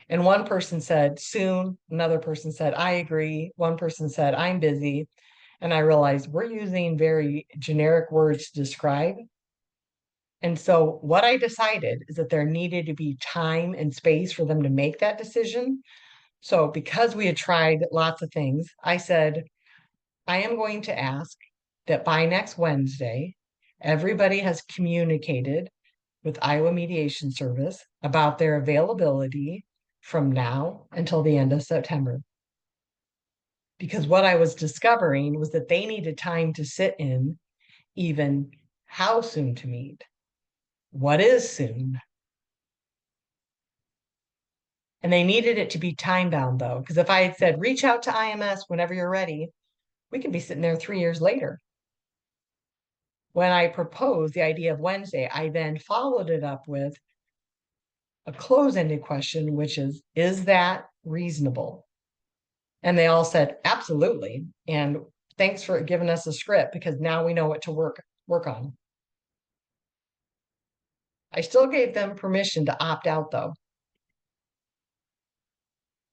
Speaker 3: And one person said, soon. Another person said, I agree. One person said, I'm busy. And I realized we're using very generic words to describe. And so what I decided is that there needed to be time and space for them to make that decision. So because we had tried lots of things, I said, I am going to ask that by next Wednesday, everybody has communicated with Iowa Mediation Service about their availability from now until the end of September. Because what I was discovering was that they needed time to sit in even how soon to meet. What is soon? And they needed it to be time bound though, because if I had said, reach out to IMS whenever you're ready, we could be sitting there 3 years later. When I proposed the idea of Wednesday, I then followed it up with a close-ended question, which is that reasonable? And they all said, absolutely. And thanks for giving us a script because now we know what to work on. I still gave them permission to opt out though.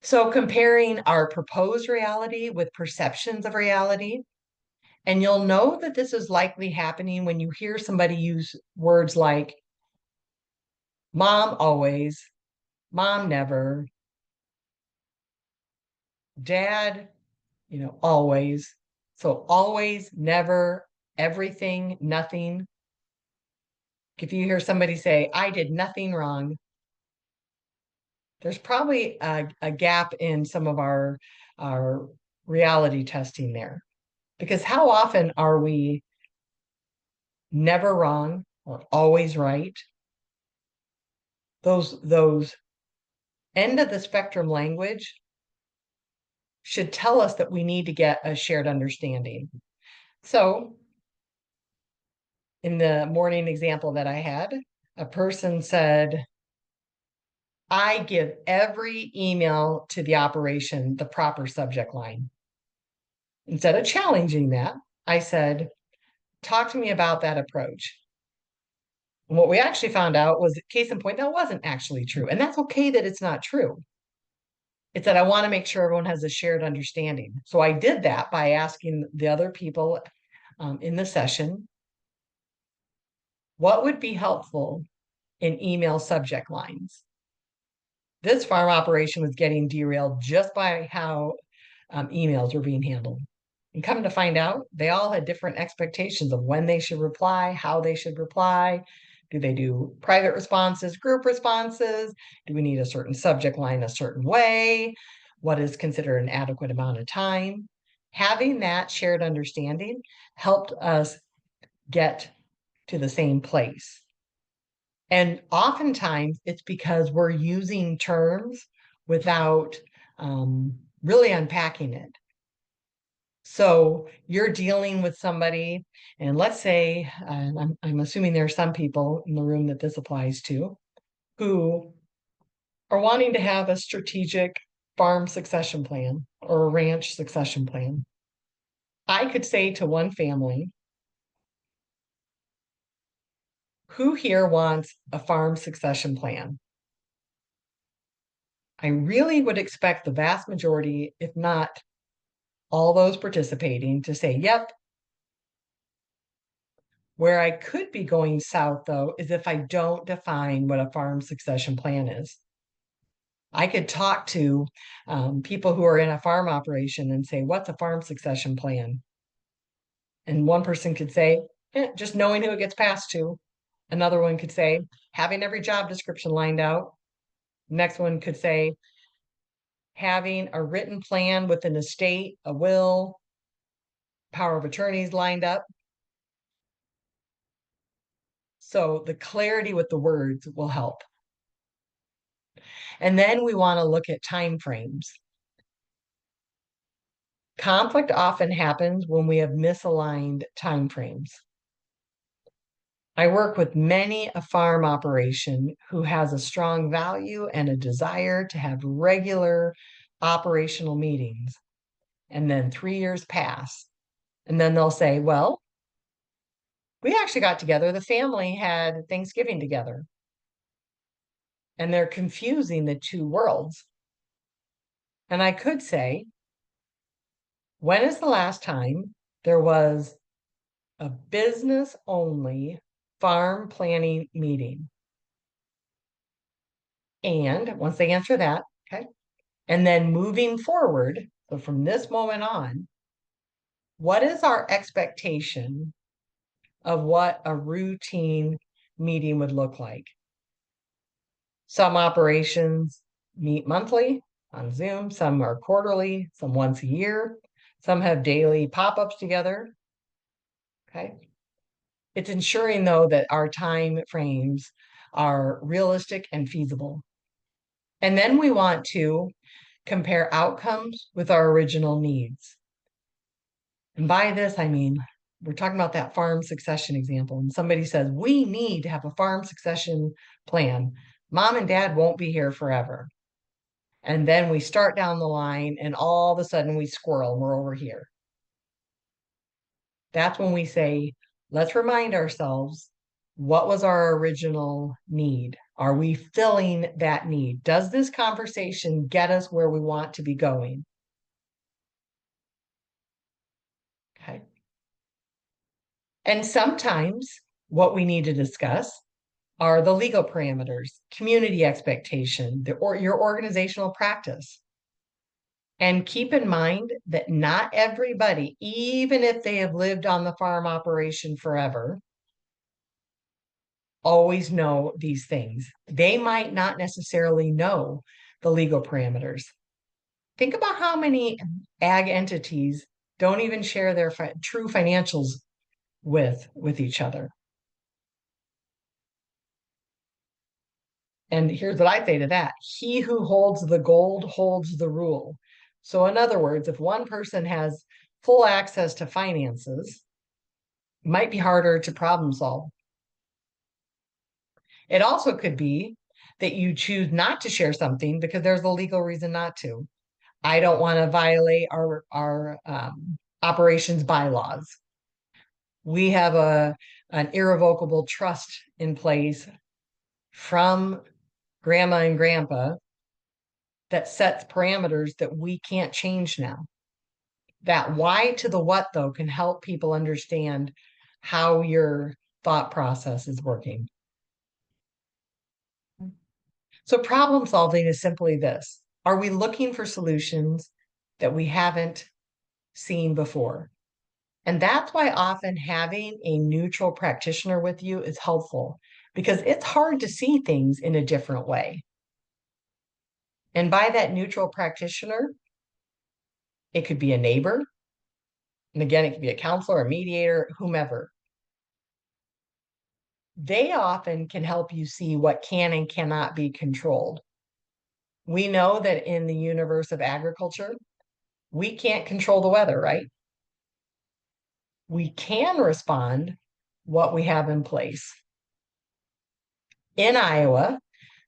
Speaker 3: So comparing our proposed reality with perceptions of reality, and you'll know that this is likely happening when you hear somebody use words like mom always, mom never, dad, always. So always, never, everything, nothing. If you hear somebody say, I did nothing wrong, there's probably a gap in some of our reality testing there. Because how often are we never wrong or always right? Those end of the spectrum language should tell us that we need to get a shared understanding. So in the morning example that I had, a person said, I give every email to the operation the proper subject line. Instead of challenging that, I said, talk to me about that approach. And what we actually found out was, case in point, that wasn't actually true. And that's okay that it's not true. It's that I want to make sure everyone has a shared understanding. So I did that by asking the other people in the session, what would be helpful in email subject lines? This farm operation was getting derailed just by how emails were being handled. And come to find out, they all had different expectations of when they should reply, how they should reply. Do they do private responses, group responses? Do we need a certain subject line a certain way? What is considered an adequate amount of time? Having that shared understanding helped us get to the same place. And oftentimes it's because we're using terms without really unpacking it. So you're dealing with somebody, and let's say, I'm assuming there are some people in the room that this applies to, who are wanting to have a strategic farm succession plan or a ranch succession plan. I could say to one family, who here wants a farm succession plan? I really would expect the vast majority, if not all those participating, to say, yep. Where I could be going south, though, is if I don't define what a farm succession plan is. I could talk to people who are in a farm operation and say, what's a farm succession plan? And one person could say, just knowing who it gets passed to. Another one could say, having every job description lined out. Next one could say, having a written plan with an estate, a will, power of attorneys lined up. So the clarity with the words will help. And then we want to look at time frames. Conflict often happens when we have misaligned time frames. I work with many a farm operation who has a strong value and a desire to have regular operational meetings. And then 3 years pass And then they'll say, well, we actually got together. The family had Thanksgiving together. And they're confusing the two worlds. And I could say, when is the last time there was a business only farm planning meeting? And once they answer that, okay, and then moving forward, so from this moment on, what is our expectation of what a routine meeting would look like? Some operations meet monthly on Zoom, some are quarterly, some once a year, some have daily pop-ups together. Okay. It's ensuring, though, that our time frames are realistic and feasible. And then we want to compare outcomes with our original needs. And by this, I mean, we're talking about that farm succession example. And somebody says, we need to have a farm succession plan. Mom and dad won't be here forever. And then we start down the line and all of a sudden we squirrel, we're over here. That's when we say, let's remind ourselves, what was our original need? Are we filling that need? Does this conversation get us where we want to be going? Okay. And sometimes what we need to discuss are the legal parameters, community expectation, your organizational practice. And keep in mind that not everybody, even if they have lived on the farm operation forever, always know these things. They might not necessarily know the legal parameters. Think about how many ag entities don't even share their true financials with each other. And here's what I say to that. He who holds the gold holds the rule. So in other words, if one person has full access to finances, it might be harder to problem solve. It also could be that you choose not to share something because there's a legal reason not to. I don't want to violate our operations bylaws. We have an irrevocable trust in place from grandma and grandpa that sets parameters that we can't change now. That why to the what, though, can help people understand how your thought process is working. So problem solving is simply this. Are we looking for solutions that we haven't seen before? And that's why often having a neutral practitioner with you is helpful, because it's hard to see things in a different way. And by that neutral practitioner, it could be a neighbor. And again, it could be a counselor, a mediator, whomever. They often can help you see what can and cannot be controlled. We know that in the universe of agriculture, we can't control the weather, right? We can respond what we have in place. In Iowa,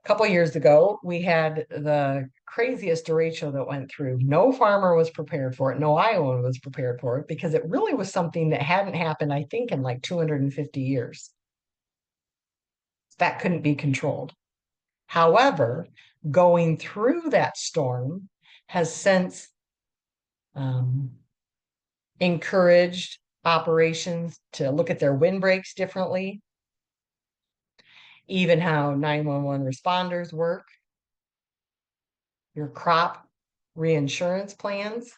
Speaker 3: a couple years ago, we had the craziest derecho that went through. No farmer was prepared for it. No Iowan was prepared for it because it really was something that hadn't happened, I think, in like 250 years. That couldn't be controlled. However, going through that storm has since encouraged operations to look at their windbreaks differently, even how 911 responders work, your crop reinsurance plans.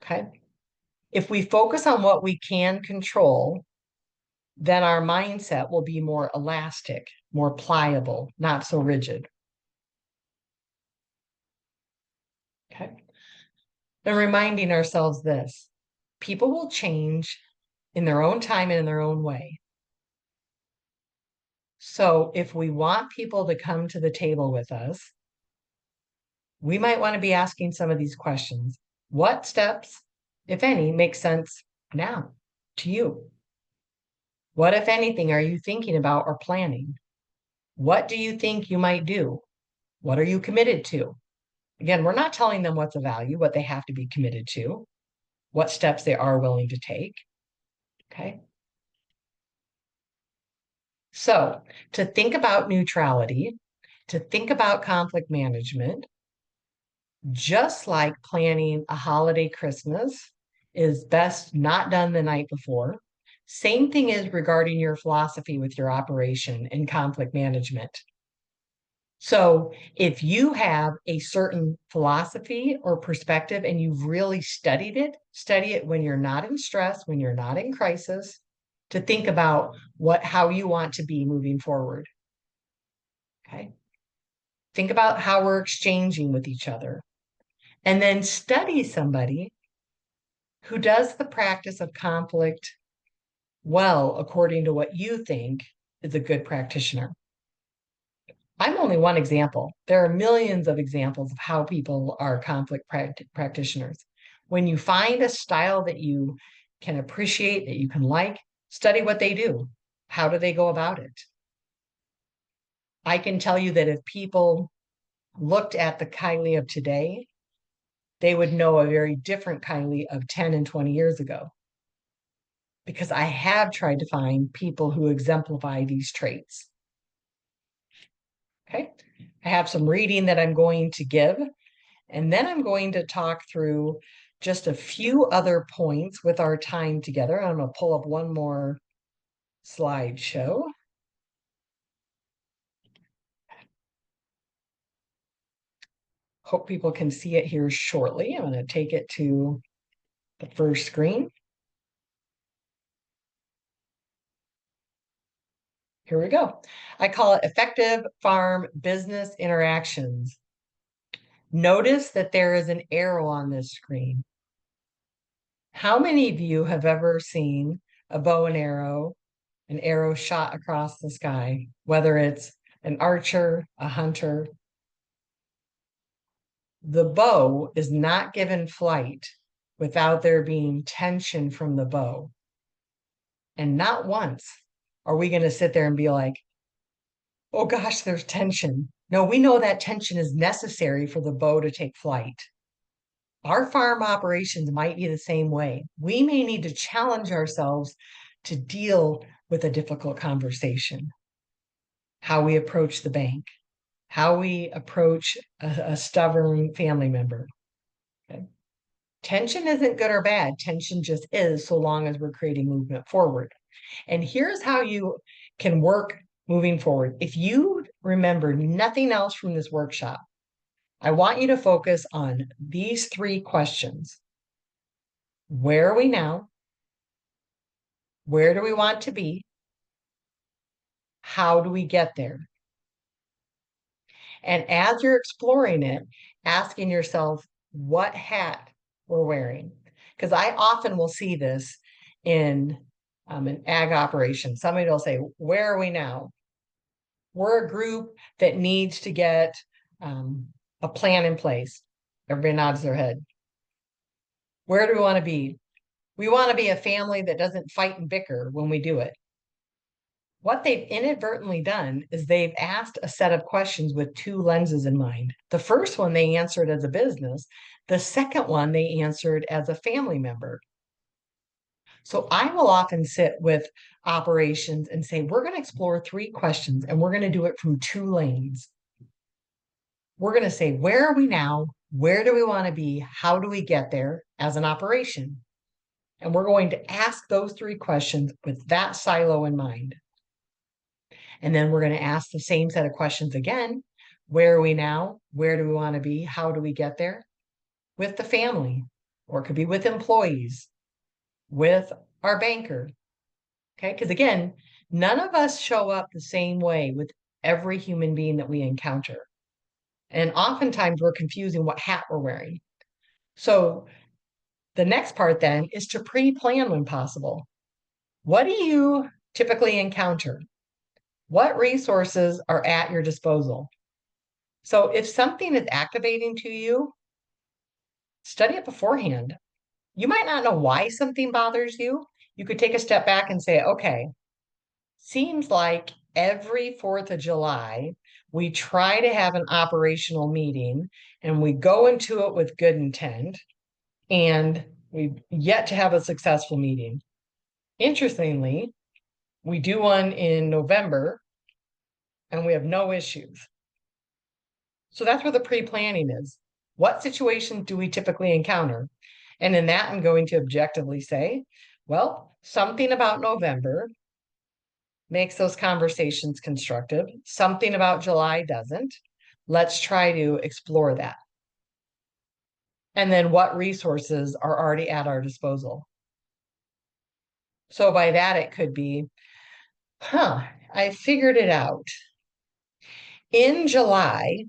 Speaker 3: Okay. If we focus on what we can control, then our mindset will be more elastic, more pliable, not so rigid. Okay. And reminding ourselves this, people will change in their own time and in their own way. So if we want people to come to the table with us, we might want to be asking some of these questions. What steps, if any, make sense now to you? What, if anything, are you thinking about or planning? What do you think you might do? What are you committed to? Again, we're not telling them what's a value, what they have to be committed to, what steps they are willing to take. Okay. So to think about neutrality, to think about conflict management, just like planning a holiday Christmas is best not done the night before, same thing is regarding your philosophy with your operation and conflict management. So if you have a certain philosophy or perspective and you've really studied it, study it when you're not in stress, when you're not in crisis, to think about how you want to be moving forward. Okay. Think about how we're exchanging with each other. And then study somebody who does the practice of conflict well, according to what you think is a good practitioner. I'm only one example. There are millions of examples of how people are conflict practitioners. When you find a style that you can appreciate, that you can like, study what they do. How do they go about it? I can tell you that if people looked at the Kiley of today, they would know a very different Kiley of 10 and 20 years ago. Because I have tried to find people who exemplify these traits. Okay, I have some reading that I'm going to give, and then I'm going to talk through just a few other points with our time together. I'm going to pull up one more slideshow. Hope people can see it here shortly. I'm going to take it to the first screen. Here we go. I call it effective farm business interactions. Notice that there is an arrow on this screen. How many of you have ever seen a bow and arrow, an arrow shot across the sky, whether it's an archer, a hunter? The bow is not given flight without there being tension from the bow. And not once are we going to sit there and be like, oh gosh, there's tension. No, we know that tension is necessary for the bow to take flight. Our farm operations might be the same way. We may need to challenge ourselves to deal with a difficult conversation. How we approach the bank, how we approach a stubborn family member. Okay. Tension isn't good or bad. Tension just is, so long as we're creating movement forward. And here's how you can work moving forward. If you remember nothing else from this workshop, I want you to focus on these 3 questions. Where are we now? Where do we want to be? How do we get there? And as you're exploring it, asking yourself what hat we're wearing. Because I often will see this in an ag operation. Somebody will say, where are we now? We're a group that needs to get a plan in place. Everybody nods their head. Where do we want to be? We want to be a family that doesn't fight and bicker when we do it. What they've inadvertently done is they've asked a set of questions with 2 lenses in mind. The first one they answered as a business. The second one they answered as a family member. So I will often sit with operations and say, we're going to explore 3 questions and we're going to do it from 2 lanes. We're going to say, where are we now? Where do we want to be? How do we get there as an operation? And we're going to ask those 3 questions with that silo in mind. And then we're going to ask the same set of questions again. Where are we now? Where do we want to be? How do we get there? With the family, or it could be with employees, with our banker. Okay, because again, none of us show up the same way with every human being that we encounter. And oftentimes we're confusing what hat we're wearing. So the next part then is to pre-plan when possible. What do you typically encounter? What resources are at your disposal? So if something is activating to you, study it beforehand. You might not know why something bothers you. You could take a step back and say, okay, seems like every 4th of July, we try to have an operational meeting and we go into it with good intent, and we've yet to have a successful meeting. Interestingly, we do one in November and we have no issues. So that's where the pre-planning is. What situations do we typically encounter? And in that, I'm going to objectively say, well, something about November makes those conversations constructive. Something about July doesn't. Let's try to explore that. And then what resources are already at our disposal? So by that, it could be, I figured it out. In July,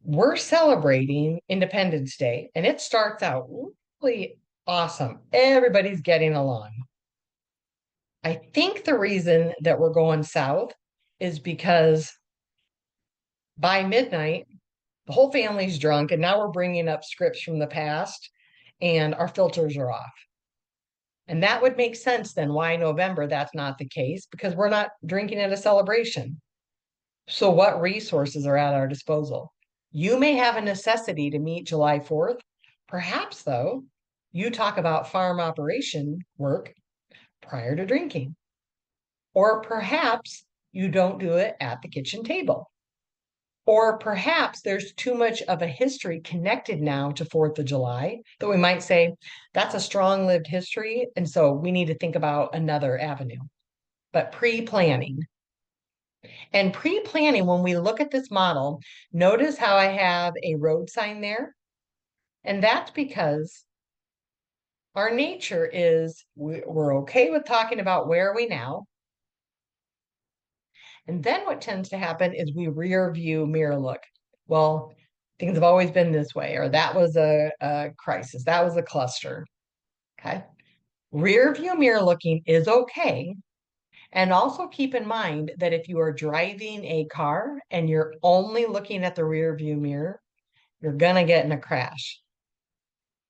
Speaker 3: we're celebrating Independence Day, and it starts out really awesome. Everybody's getting along. I think the reason that we're going south is because by midnight, the whole family's drunk, and now we're bringing up scripts from the past, and our filters are off. And that would make sense then why November that's not the case, because we're not drinking at a celebration. So what resources are at our disposal? You may have a necessity to meet July 4th. Perhaps, though, you talk about farm operation work prior to drinking. Or perhaps you don't do it at the kitchen table. Or perhaps there's too much of a history connected now to 4th of July that we might say that's a strong lived history. And so we need to think about another avenue. But pre-planning. And pre-planning, when we look at this model, notice how I have a road sign there. And that's because our nature is we're okay with talking about where are we now. And then what tends to happen is we rear view mirror look. Well, things have always been this way, or that was a crisis, that was a cluster. Okay. Rear view mirror looking is okay. And also keep in mind that if you are driving a car and you're only looking at the rear view mirror, you're going to get in a crash.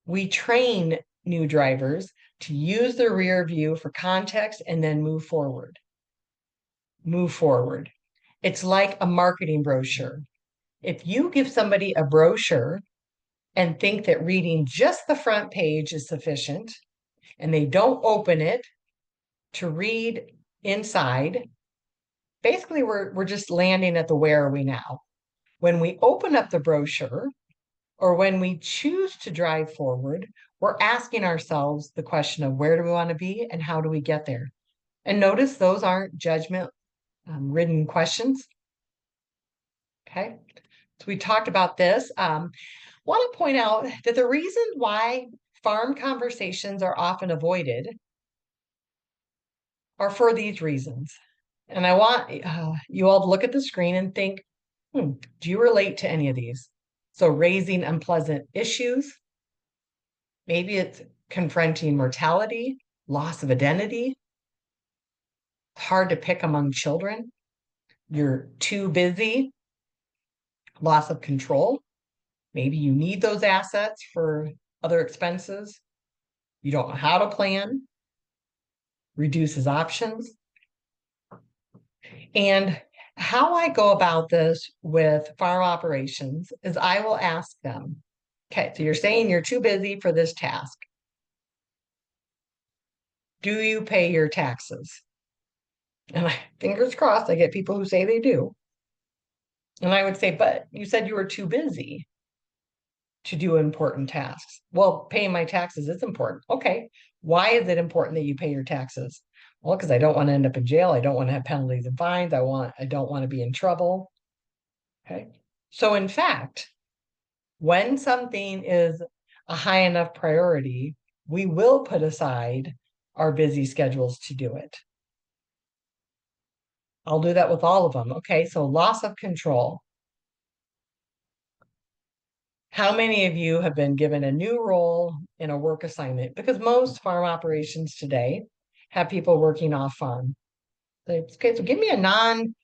Speaker 3: We train new drivers to use the rear view for context and then move forward. Move forward. It's like a marketing brochure. If you give somebody a brochure and think that reading just the front page is sufficient, and they don't open it to read inside, basically we're just landing at the where are we now. When we open up the brochure, or when we choose to drive forward, we're asking ourselves the question of where do we want to be and how do we get there? And notice those aren't judgment ridden questions. Okay, so we talked about this. Want to point out that the reason why farm conversations are often avoided are for these reasons. And I want you all to look at the screen and think, do you relate to any of these? So raising unpleasant issues, maybe it's confronting mortality, loss of identity, hard to pick among children, you're too busy, loss of control. Maybe you need those assets for other expenses. You don't know how to plan, reduces options. And how I go about this with farm operations is I will ask them, okay, so you're saying you're too busy for this task. Do you pay your taxes? And fingers crossed, I get people who say they do. And I would say, but you said you were too busy to do important tasks. Well, paying my taxes is important. Okay, why is it important that you pay your taxes? Well, because I don't want to end up in jail. I don't want to have penalties and fines. I don't want to be in trouble. Okay. So in fact, when something is a high enough priority, we will put aside our busy schedules to do it. I'll do that with all of them. Okay, so loss of control. How many of you have been given a new role in a work assignment? Because most farm operations today have people working off farm. Okay, so give me a non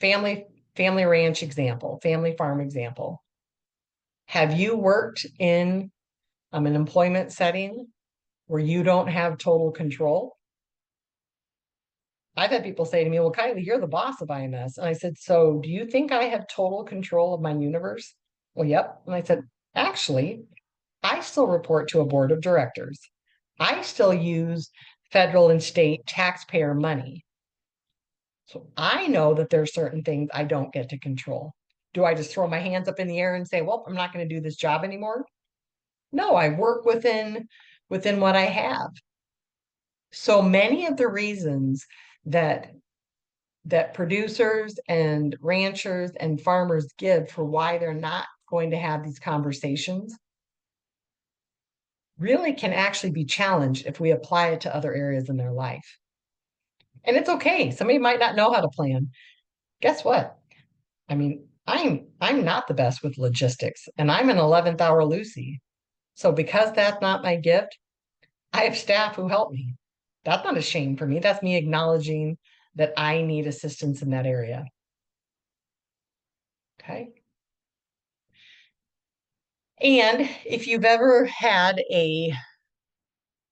Speaker 3: family ranch example, family farm example. Have you worked in an employment setting where you don't have total control? I've had people say to me, well, Kylie, you're the boss of IMS. And I said, so do you think I have total control of my universe? Well, yep. And I said, actually, I still report to a board of directors. I still use federal and state taxpayer money. So I know that there are certain things I don't get to control. Do I just throw my hands up in the air and say, well, I'm not going to do this job anymore? No, I work within what I have. So many of the reasons that producers and ranchers and farmers give for why they're not going to have these conversations really can actually be challenged if we apply it to other areas in their life. And it's okay. Somebody might not know how to plan. Guess what? I mean, I'm not the best with logistics, and I'm an 11th hour Lucy. So because that's not my gift, I have staff who help me. That's not a shame for me. That's me acknowledging that I need assistance in that area. Okay. And if you've ever had a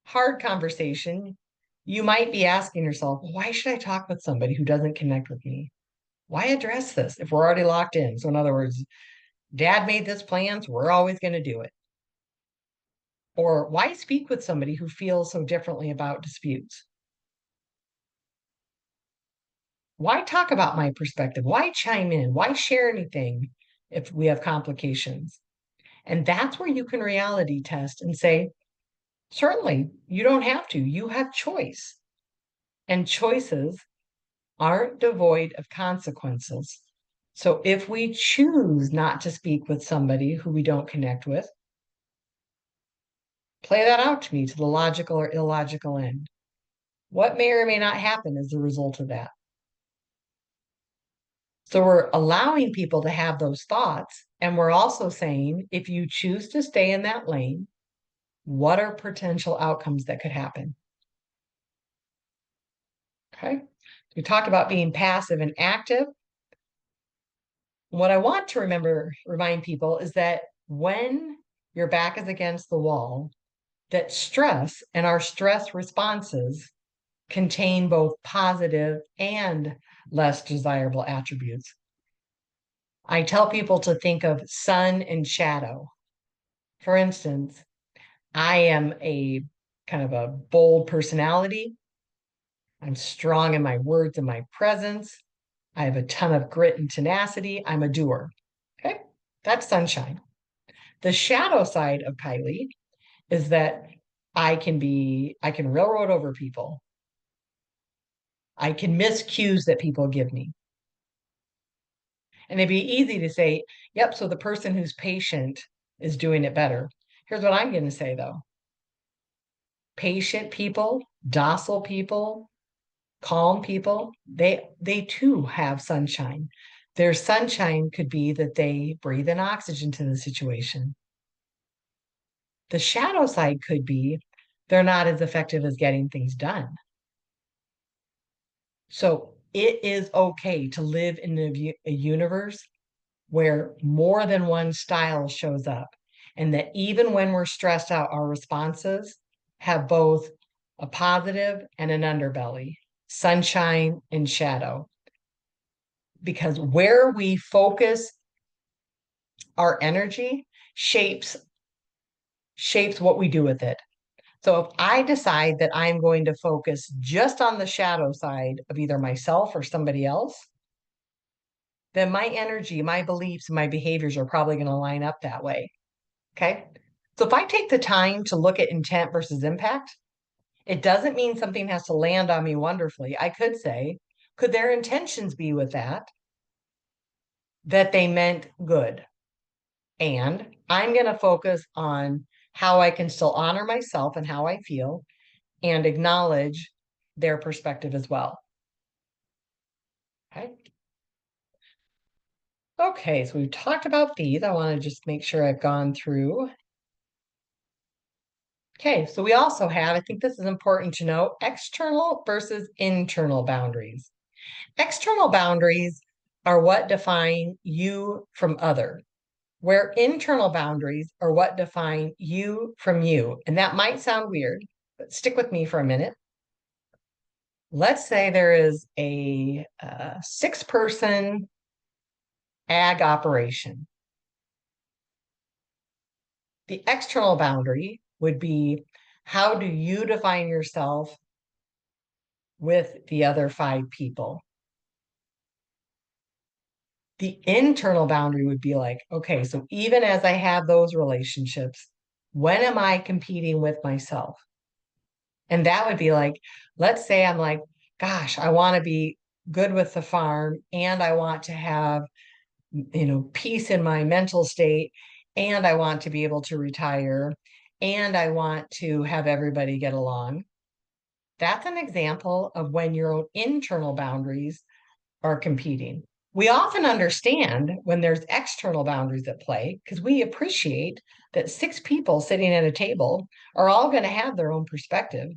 Speaker 3: hard conversation, you might be asking yourself, why should I talk with somebody who doesn't connect with me? Why address this if we're already locked in? So in other words, dad made this plan, so we're always going to do it. Or why speak with somebody who feels so differently about disputes? Why talk about my perspective? Why chime in? Why share anything if we have complications? And that's where you can reality test and say, certainly, you don't have to. You have choice. And choices aren't devoid of consequences. So if we choose not to speak with somebody who we don't connect with, play that out to me to the logical or illogical end. What may or may not happen as a result of that? So we're allowing people to have those thoughts. And we're also saying, if you choose to stay in that lane, what are potential outcomes that could happen? Okay. We talked about being passive and active. What I want to remind people is that when your back is against the wall, that stress and our stress responses contain both positive and less desirable attributes. I tell people to think of sun and shadow. For instance, I am a kind of a bold personality. I'm strong in my words and my presence. I have a ton of grit and tenacity. I'm a doer. Okay, that's sunshine. The shadow side of Kylie is that I can railroad over people. I can miss cues that people give me. And it'd be easy to say, yep, so the person who's patient is doing it better. Here's what I'm going to say though. Patient people, docile people, calm people, they too have sunshine. Their sunshine could be that they breathe in oxygen to the situation. The shadow side could be they're not as effective as getting things done. So it is okay to live in a universe where more than one style shows up, and that even when we're stressed out, our responses have both a positive and an underbelly, sunshine and shadow. Because where we focus our energy shapes what we do with it. So if I decide that I'm going to focus just on the shadow side of either myself or somebody else, then my energy, my beliefs, my behaviors are probably going to line up that way. Okay. So if I take the time to look at intent versus impact, it doesn't mean something has to land on me wonderfully. I could say, could their intentions be with that they meant good? And I'm going to focus on how I can still honor myself and how I feel and acknowledge their perspective as well. Okay. Okay, so we've talked about these. I want to just make sure I've gone through. Okay, so we also have, I think this is important to know, external versus internal boundaries. External boundaries are what define you from other, where internal boundaries are what define you from you. And that might sound weird, but stick with me for a minute. Let's say there is a 6-person ag operation. The external boundary would be, how do you define yourself with the other 5 people? The internal boundary would be like, okay, so even as I have those relationships, when am I competing with myself? And that would be like, let's say I'm like, gosh, I want to be good with the farm and I want to have, peace in my mental state, and I want to be able to retire, and I want to have everybody get along. That's an example of when your own internal boundaries are competing. We often understand when there's external boundaries at play because we appreciate that 6 people sitting at a table are all going to have their own perspective.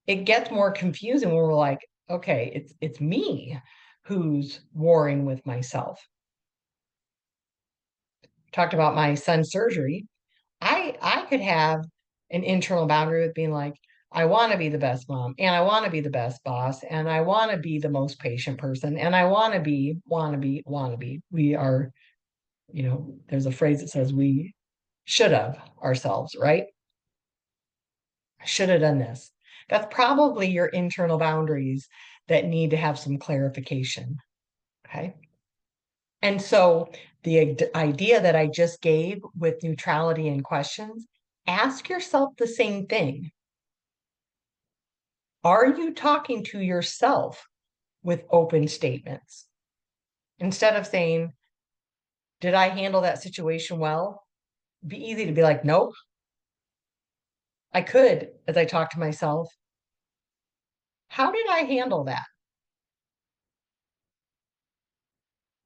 Speaker 3: It gets more confusing when we're like, okay, it's me who's warring with myself. Talked about my son's surgery. I could have an internal boundary with being like, I want to be the best mom, and I want to be the best boss, and I want to be the most patient person, and I want to be. We are, there's a phrase that says we should have ourselves, right? I should have done this. That's probably your internal boundaries that need to have some clarification. Okay. And so the idea that I just gave with neutrality and questions, ask yourself the same thing. Are you talking to yourself with open statements? Instead of saying, did I handle that situation well? It'd be easy to be like, nope. I could, as I talk to myself, how did I handle that?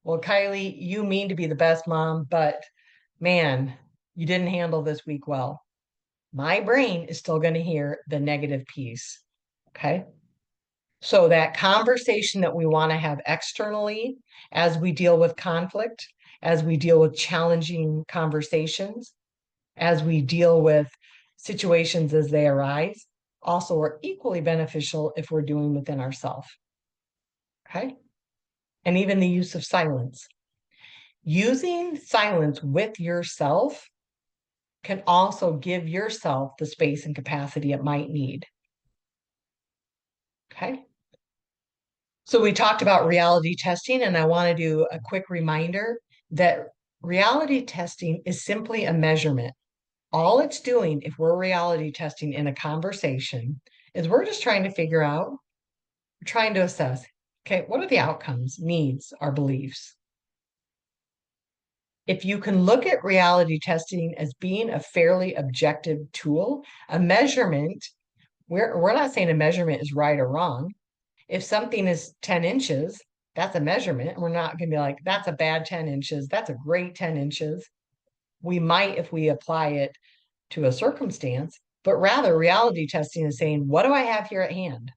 Speaker 3: Well, Kylie, you mean to be the best mom, but man, you didn't handle this week well. My brain is still going to hear the negative piece. Okay. So that conversation that we want to have externally as we deal with conflict, as we deal with challenging conversations, as we deal with situations as they arise, also are equally beneficial if we're doing within ourselves. Okay. And even the use of silence. Using silence with yourself can also give yourself the space and capacity it might need. Okay. So we talked about reality testing, and I want to do a quick reminder that reality testing is simply a measurement. All it's doing, if we're reality testing in a conversation, is we're just trying to figure out, we're trying to assess, okay, what are the outcomes, needs, our beliefs? If you can look at reality testing as being a fairly objective tool, a measurement, we're not saying a measurement is right or wrong. If something is 10 inches, that's a measurement. We're not going to be like, that's a bad 10 inches. That's a great 10 inches. We might if we apply it to a circumstance, but rather reality testing is saying, what do I have here at hand?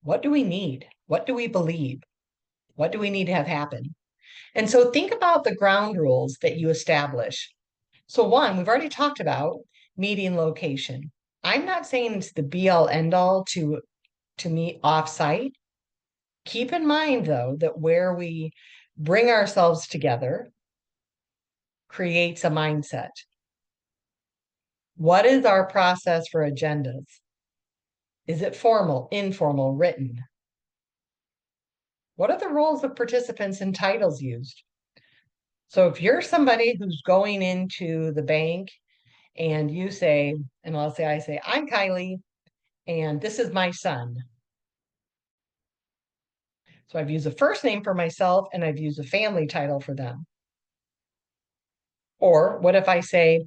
Speaker 3: What do we need? What do we believe? What do we need to have happen? And so think about the ground rules that you establish. So one, we've already talked about meeting location. I'm not saying it's the be all end all to meet offsite. Keep in mind, though, that where we bring ourselves together creates a mindset. What is our process for agendas? Is it formal, informal, written? What are the roles of participants and titles used? So if you're somebody who's going into the bank and you say, and I say, I'm Kylie, and this is my son. So I've used a first name for myself and I've used a family title for them. Or what if I say,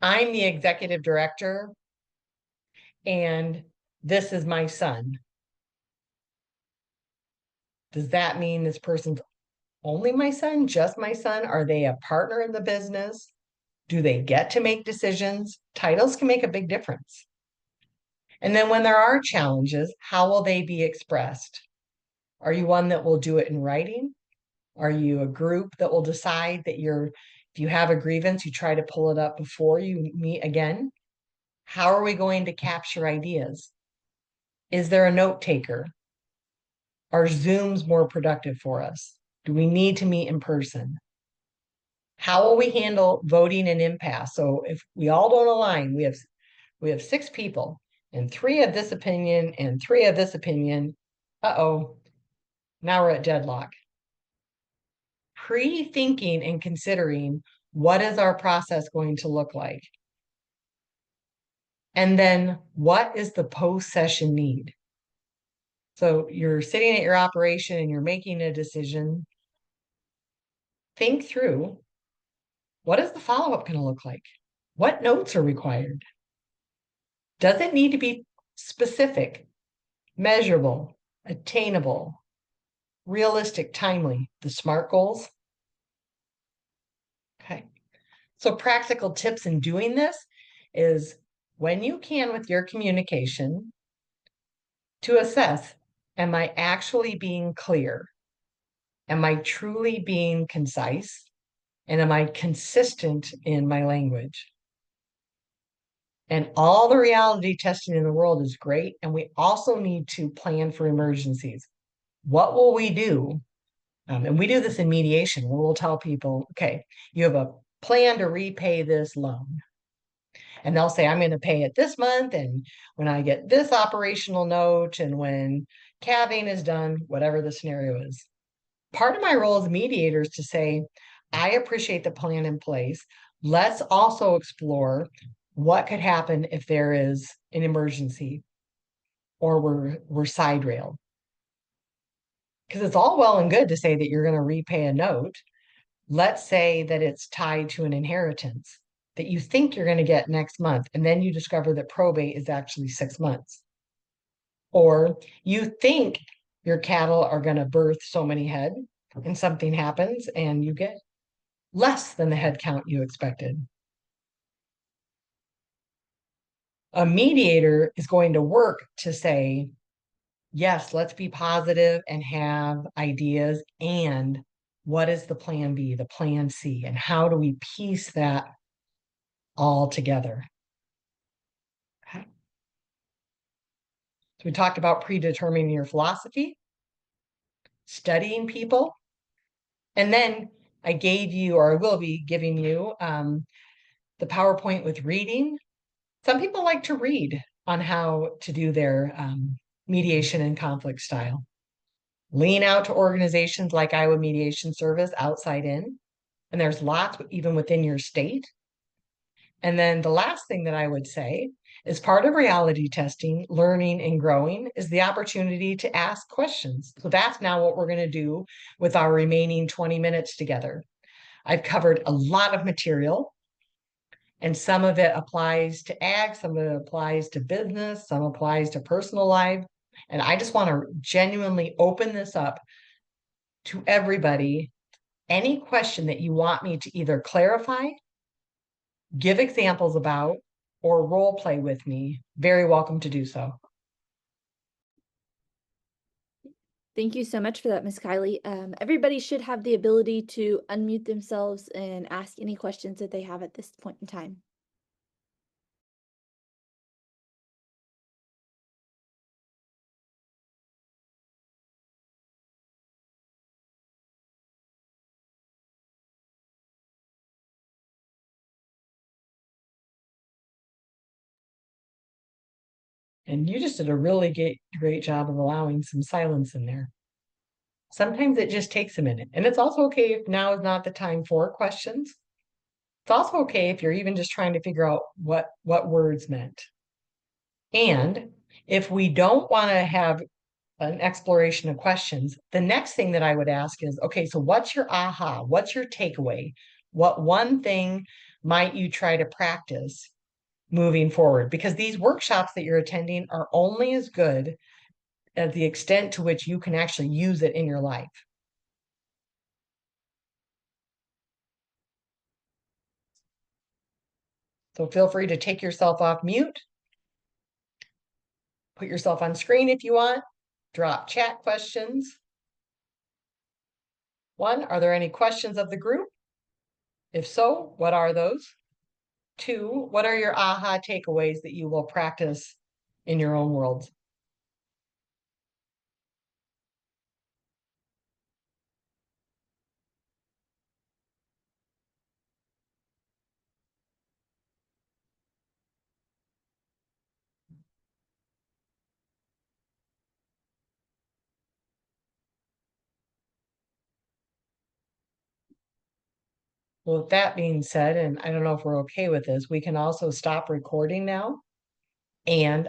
Speaker 3: I'm the executive director and this is my son? Does that mean this person's only my son, just my son? Are they a partner in the business? Do they get to make decisions? Titles can make a big difference. And then when there are challenges, how will they be expressed? Are you one that will do it in writing? Are you a group that will decide that if you have a grievance, you try to pull it up before you meet again? How are we going to capture ideas? Is there a note taker? Are Zooms more productive for us? Do we need to meet in person? How will we handle voting and impasse? So if we all don't align, we have 6 people and 3 of this opinion and 3 of this opinion. Uh-oh, now we're at deadlock. Pre-thinking and considering what is our process going to look like? And then what is the post-session need? So you're sitting at your operation and you're making a decision. Think through, what is the follow-up going to look like? What notes are required? Does it need to be specific, measurable, attainable, realistic, timely, the SMART goals? Okay. So practical tips in doing this is when you can with your communication to assess, am I actually being clear? Am I truly being concise? And am I consistent in my language? And all the reality testing in the world is great. And we also need to plan for emergencies. What will we do? And we do this in mediation where we'll tell people, okay, you have a plan to repay this loan. And they'll say, I'm going to pay it this month. And when I get this operational note and when calving is done, whatever the scenario is. Part of my role as a mediator is to say, I appreciate the plan in place. Let's also explore what could happen if there is an emergency or we're side railed. Because it's all well and good to say that you're going to repay a note. Let's say that it's tied to an inheritance that you think you're going to get next month, and then you discover that probate is actually 6 months. Or you think your cattle are going to birth so many head, and something happens, and you get less than the head count you expected. A mediator is going to work to say, yes, let's be positive and have ideas. And what is the plan B, the plan C, and how do we piece that all together? Okay. So we talked about predetermining your philosophy, studying people, and then I gave you, or I will be giving you, the PowerPoint with reading. Some people like to read on how to do their mediation and conflict style. Lean out to organizations like Iowa Mediation Service, outside in, and there's lots even within your state. And then the last thing that I would say is part of reality testing, learning and growing is the opportunity to ask questions. So that's now what we're going to do with our remaining 20 minutes together. I've covered a lot of material, and some of it applies to ag, some of it applies to business, some applies to personal life. And I just want to genuinely open this up to everybody. Any question that you want me to either clarify, give examples about, or role play with me, very welcome to do so.
Speaker 1: Thank you so much for that, Ms. Kiley. Everybody should have the ability to unmute themselves and ask any questions that they have at this point in time.
Speaker 3: And you just did a really great job of allowing some silence in there. Sometimes it just takes a minute. And it's also okay if now is not the time for questions. It's also okay if you're even just trying to figure out what words meant. And if we don't want to have an exploration of questions, the next thing that I would ask is, okay, so what's your aha? What's your takeaway? What one thing might you try to practice moving forward? Because these workshops that you're attending are only as good as the extent to which you can actually use it in your life. So feel free to take yourself off mute, put yourself on screen if you want, drop chat questions. 1, are there any questions of the group? If so, what are those? 2, what are your aha takeaways that you will practice in your own world? Well, with that being said, and I don't know if we're okay with this, we can also stop recording now. And